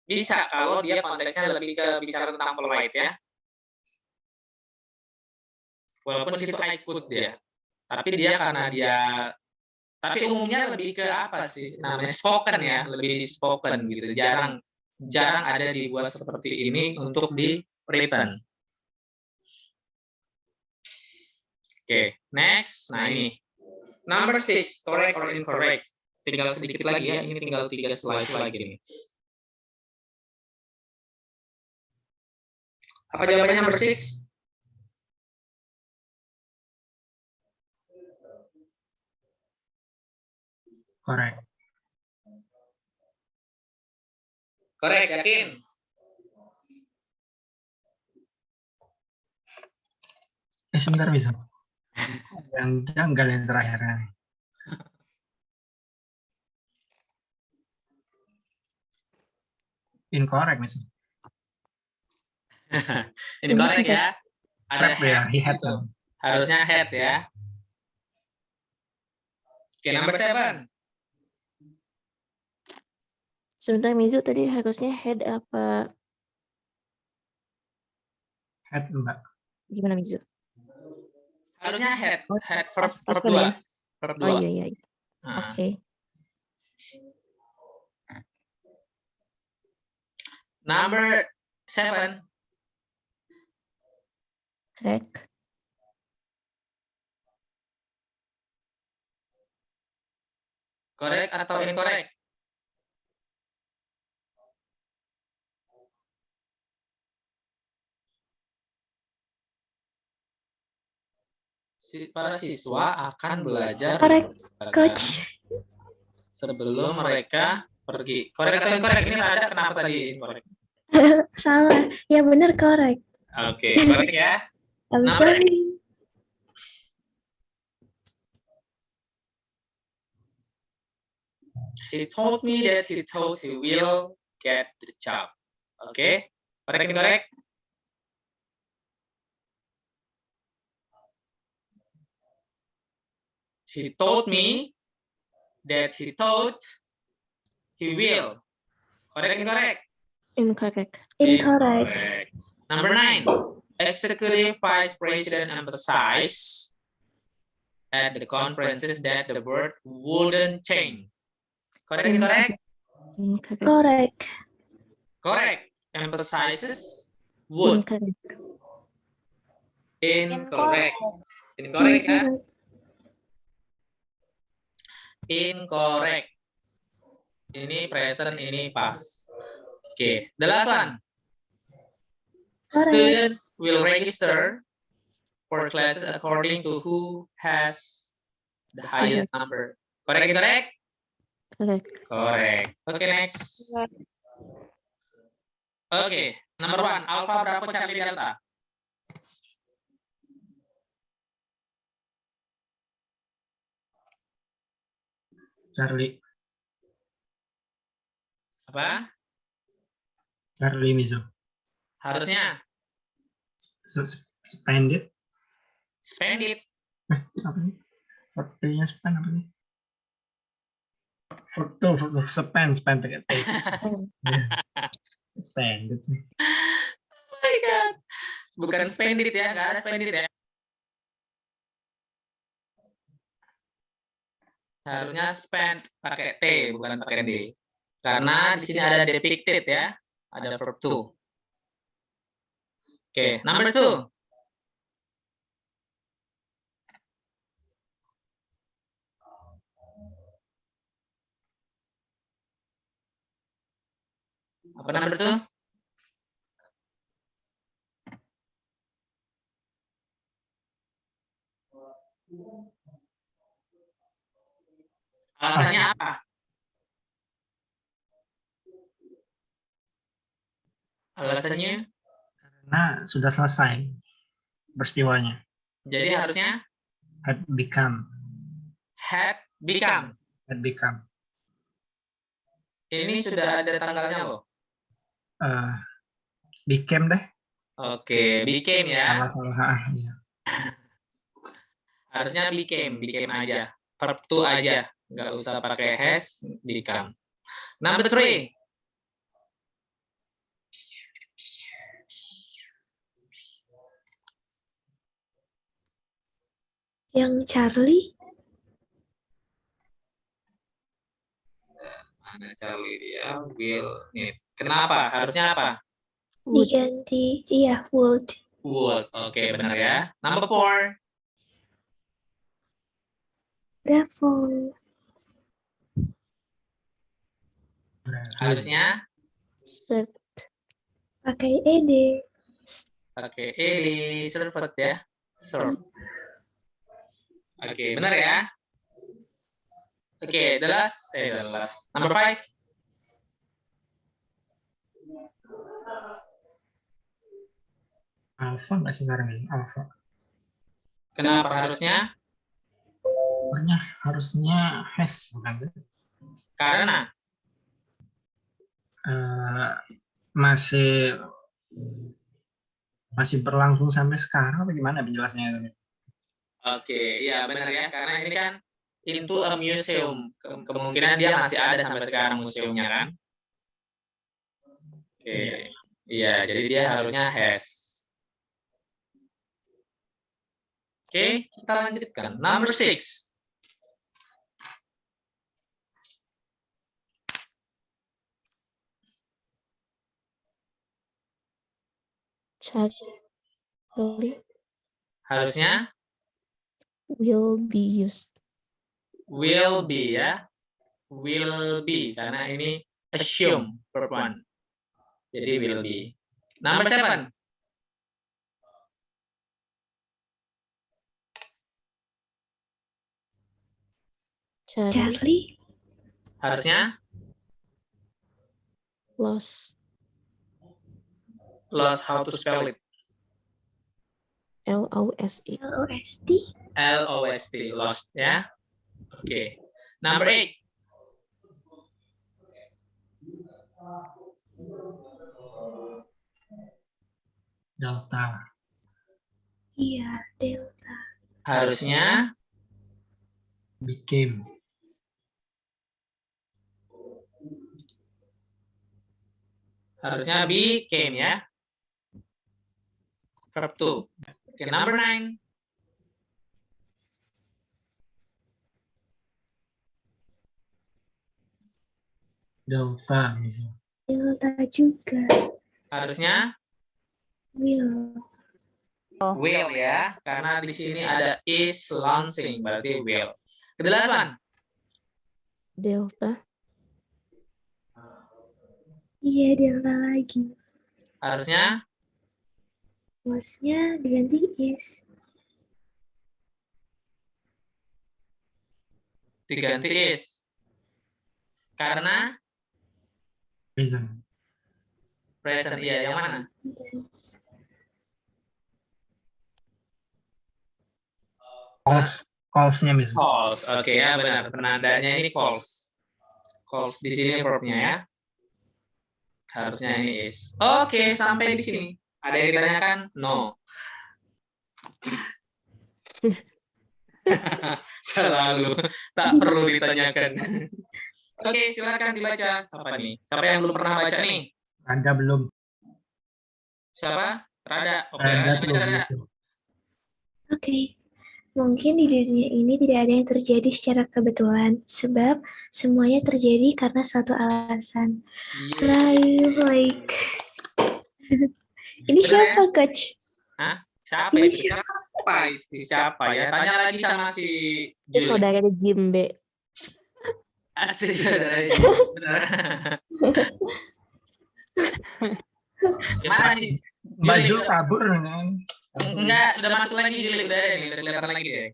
S1: bisa kalau dia konteksnya lebih ke bicara tentang polite ya. Walaupun di situ I could ya. Tapi tapi umumnya lebih ke apa sih namanya spoken ya, lebih di spoken gitu. Jarang ada dibuat seperti ini untuk di written. Oke, next. Nah ini number 6, correct or incorrect. Tinggal sedikit lagi ya, ini tinggal 3 slide lagi nih. Apa jawabannya number 6?
S2: Correct.
S1: Correct, yakin?
S2: Sebentar bisa. Yang janggal yang terakhirnya. Incorrect misalnya.
S1: Ini correct ya. Ada
S2: ya, he had
S1: gitu. Harusnya head ya. Oke, number 7.
S6: Sebentar Mizu tadi harusnya head apa?
S2: Head Mbak.
S6: Gimana Mizu?
S1: Harusnya head first
S6: Pas
S1: 2.
S6: ya?
S1: Verb 2.
S6: Oh iya.
S1: Nah.
S6: Oke.
S1: Number 7.
S6: Correct.
S1: Correct atau incorrect? Para siswa akan belajar
S4: Correct, Coach.
S1: sebelum mereka pergi. Correct atau incorrect? Ini Rada kenapa tadi incorrect?
S4: Salah. Ya benar, correct.
S1: Oke, correct ya.
S4: I'm
S1: Number
S4: sorry.
S1: He told me that he thought he will get the job. Oke, correct incorrect? He told me that he thought he will. Correct incorrect?
S6: Incorrect.
S4: Incorrect.
S1: Number 9. Executive Vice President emphasized at the conferences that the world wouldn't change. Correct incorrect?
S6: Incorrect.
S4: Correct.
S1: Correct. Emphasizes would.
S6: Incorrect.
S1: Incorrect. Incorrect ya?
S4: Incorrect.
S1: Incorrect. Ini present, ini past. Oke, the last one.
S4: Correct.
S1: Students will register for classes according to who has the highest number. Correct, incorrect?
S6: Correct.
S1: Correct. Okay, next. Okay, number 1, Alpha, Bravo, Charlie, Delta.
S2: Charlie,
S1: Apa?
S2: Charlie Mizo.
S1: Harusnya
S2: Spendit.
S1: spend it.
S2: Apa nih? T-nya spend apa nih? Tuh, spend pakai T. Spendit sih.
S1: Oh my God. Bukan spend it ya, nggak ada spend it ya. Harusnya spend pakai T, bukan pakai D. Karena di sini ada depicted ya, ada verb to. Oke, number 2. Apa number 2? Alasannya apa? Alasannya,
S2: Karena sudah selesai peristiwanya.
S1: jadi harusnya
S2: Had become.
S1: had become.
S2: Had become.
S1: Ini sudah ada tanggalnya loh.
S2: Became deh.
S1: Oke, became ya.
S2: Salah. Ya.
S1: Harusnya became aja. Verb to aja. Nggak usah pakai has, become. Number 3.
S4: Yang Charlie?
S1: Mana Charlie dia? Will need. Kenapa? Harusnya apa?
S6: Would.
S4: Diganti. Iya, would.
S1: Would. Oke, benar ya. Number 4.
S4: Bravo.
S1: Harusnya
S6: Served.
S4: Pakai ed.
S1: pakai ed, served ya. Serve. Oke, benar ya. Oke, the last. Number 5.
S2: Alpha nggak sih sekarang ini? Alpha.
S1: Kenapa harusnya?
S2: Harusnya has bukan?
S1: Karena
S2: Masih berlangsung sampai sekarang apa gimana penjelasannya?
S1: Oke, ya benar ya. Karena ini kan into a museum. Kemungkinan dia masih ada sampai sekarang museumnya kan. Oke. Iya, jadi dia harusnya has. Oke, kita lanjutkan. Number 6.
S6: Charlie
S1: Harusnya
S6: will be used.
S1: will be ya. Will be karena ini assume verb one. Jadi will be. Number 7.
S6: Charlie
S4: Charlie
S1: Harusnya
S6: lost.
S1: lost, how to spell it?
S6: LOSE.
S4: LOST.
S1: LOST, lost ya. Oke. Number 8.
S2: Delta.
S4: Iya, Delta.
S1: Harusnya
S2: Became.
S1: became ya. Verb 2. Oke, number 9.
S2: Delta misalnya.
S4: Delta juga.
S1: Harusnya
S4: Will.
S1: will ya, karena di sini ada is launching, berarti will. Kedelasan.
S6: Delta
S4: Iya, Delta lagi.
S1: Harusnya
S4: Was-nya diganti is.
S1: diganti is. Karena
S2: Present.
S1: present, iya, yang mana?
S2: Calls-nya misalnya.
S1: Calls. Oke ya, benar. Penandanya ini calls. Calls di sini verbnya ya. Harusnya ini is. Oke, sampai di sini. Ada yang ditanyakan? No. Selalu tak perlu ditanyakan. Oke, silakan dibaca. Siapa nih? Siapa yang belum pernah baca nih?
S2: Anda belum.
S1: Siapa? Rada. Oke,
S2: Anda
S1: Rada baca
S2: belum.
S1: Rada.
S4: Oke. Mungkin di dunia ini tidak ada yang terjadi secara kebetulan, sebab semuanya terjadi karena suatu alasan.
S1: Yeay.
S4: Right, Ini
S1: Benar
S4: siapa, Coach?
S1: Siapa
S4: Ini
S1: itu? Siapa itu? Siapa ya? Tanya lagi sama si
S6: itu
S1: Julie.
S6: saudara Jimbe.
S1: Asik saudara. Benar. Gimana sih?
S2: Baju kabur kan.
S1: Enggak, sudah masuk lagi Julie. Udah ada nih, udah kelihatan lagi deh.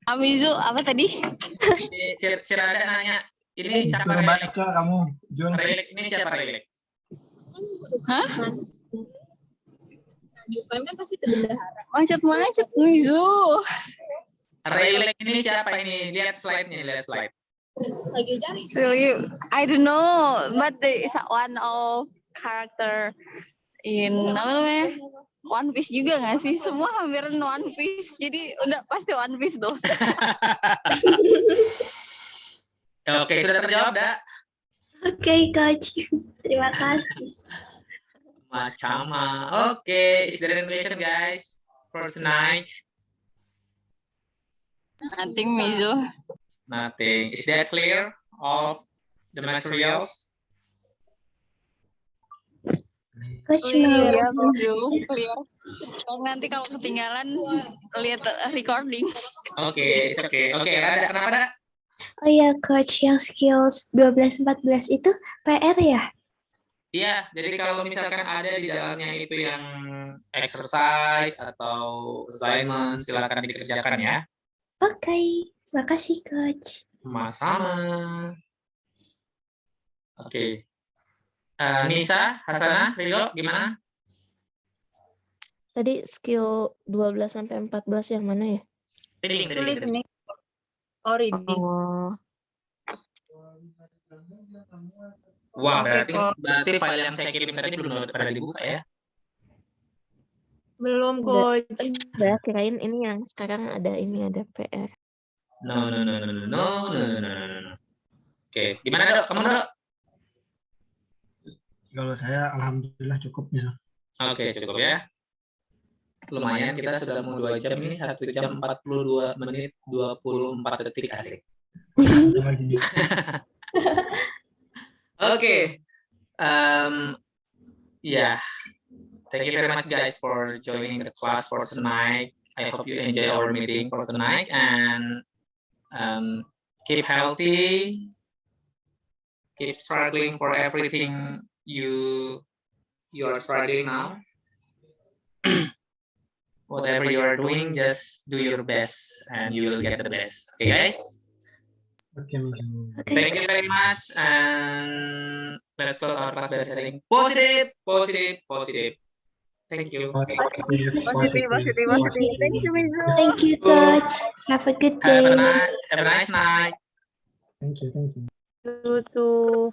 S3: Amizu apa tadi?
S1: Si Rada nanya, ini siapa
S2: Suruh
S1: Relek?
S2: baca kamu, Jun.
S1: Relek ini siapa Relek?
S3: Hah? Macet-macet Mizu.
S1: Relek ini siapa ini? Lihat slide-nya, lihat slide.
S3: Really, I don't know, but there is one of character in apa namanya? One Piece juga nggak sih? Semua hampir One Piece, jadi udah pasti One Piece tuh.
S1: Oke, sudah terjawab, dah?
S4: Oke, Coach. Terima kasih.
S1: Macama. Oke, is there any question, guys? For tonight?
S3: Nothing Mizu.
S1: Nothing. Is that clear of the materials?
S4: Coach
S3: Iya
S4: mau
S3: Mizu, clear. Nanti kalau ketinggalan lihat recording.
S1: Oke, it's okay. Oke, Rada, kenapa, Rada?
S4: Oh ya, Coach, yang skills 12-14 itu PR ya?
S1: Iya, jadi kalau misalkan ada di dalamnya itu yang exercise atau assignment, silakan dikerjakan ya.
S4: Oke, makasih, Coach.
S1: Sama-sama. Oke. Nisa, Hasanah, Ridho, gimana?
S6: Tadi skill 12 sampai 14 yang mana ya?
S1: Reading.
S5: Oh, reading.
S6: Oh,
S1: Wah,
S5: Oke,
S1: berarti file yang saya kirim tadi belum pada dibuka ya?
S5: Belum, Coach.
S6: udah kirain ini yang sekarang ada PR.
S1: No. Oke, gimana, Dok? Kamu, Dok?
S2: Kalau saya alhamdulillah cukup bisa.
S1: Oke, cukup ya. Lumayan, kita sudah mau 2 jam ini, 1 jam 42 menit 24 detik, asik. Oke. Ya, Thank you very much, guys, for joining the class for tonight. I hope you enjoy our meeting for tonight and keep healthy, keep struggling for everything you are struggling now. Whatever you are doing, just do your best and you will get the best. Okay, guys?
S2: Oke, Mizu.
S4: Oke.
S1: Thank you very much and let's close our class by saying positive, positive, positive. Thank you.
S2: Positif,
S7: Positif. Thank you, Mizu.
S4: Thank you, Coach. Have a good
S1: Have
S4: day.
S1: a nice night.
S2: Thank you.
S5: You too.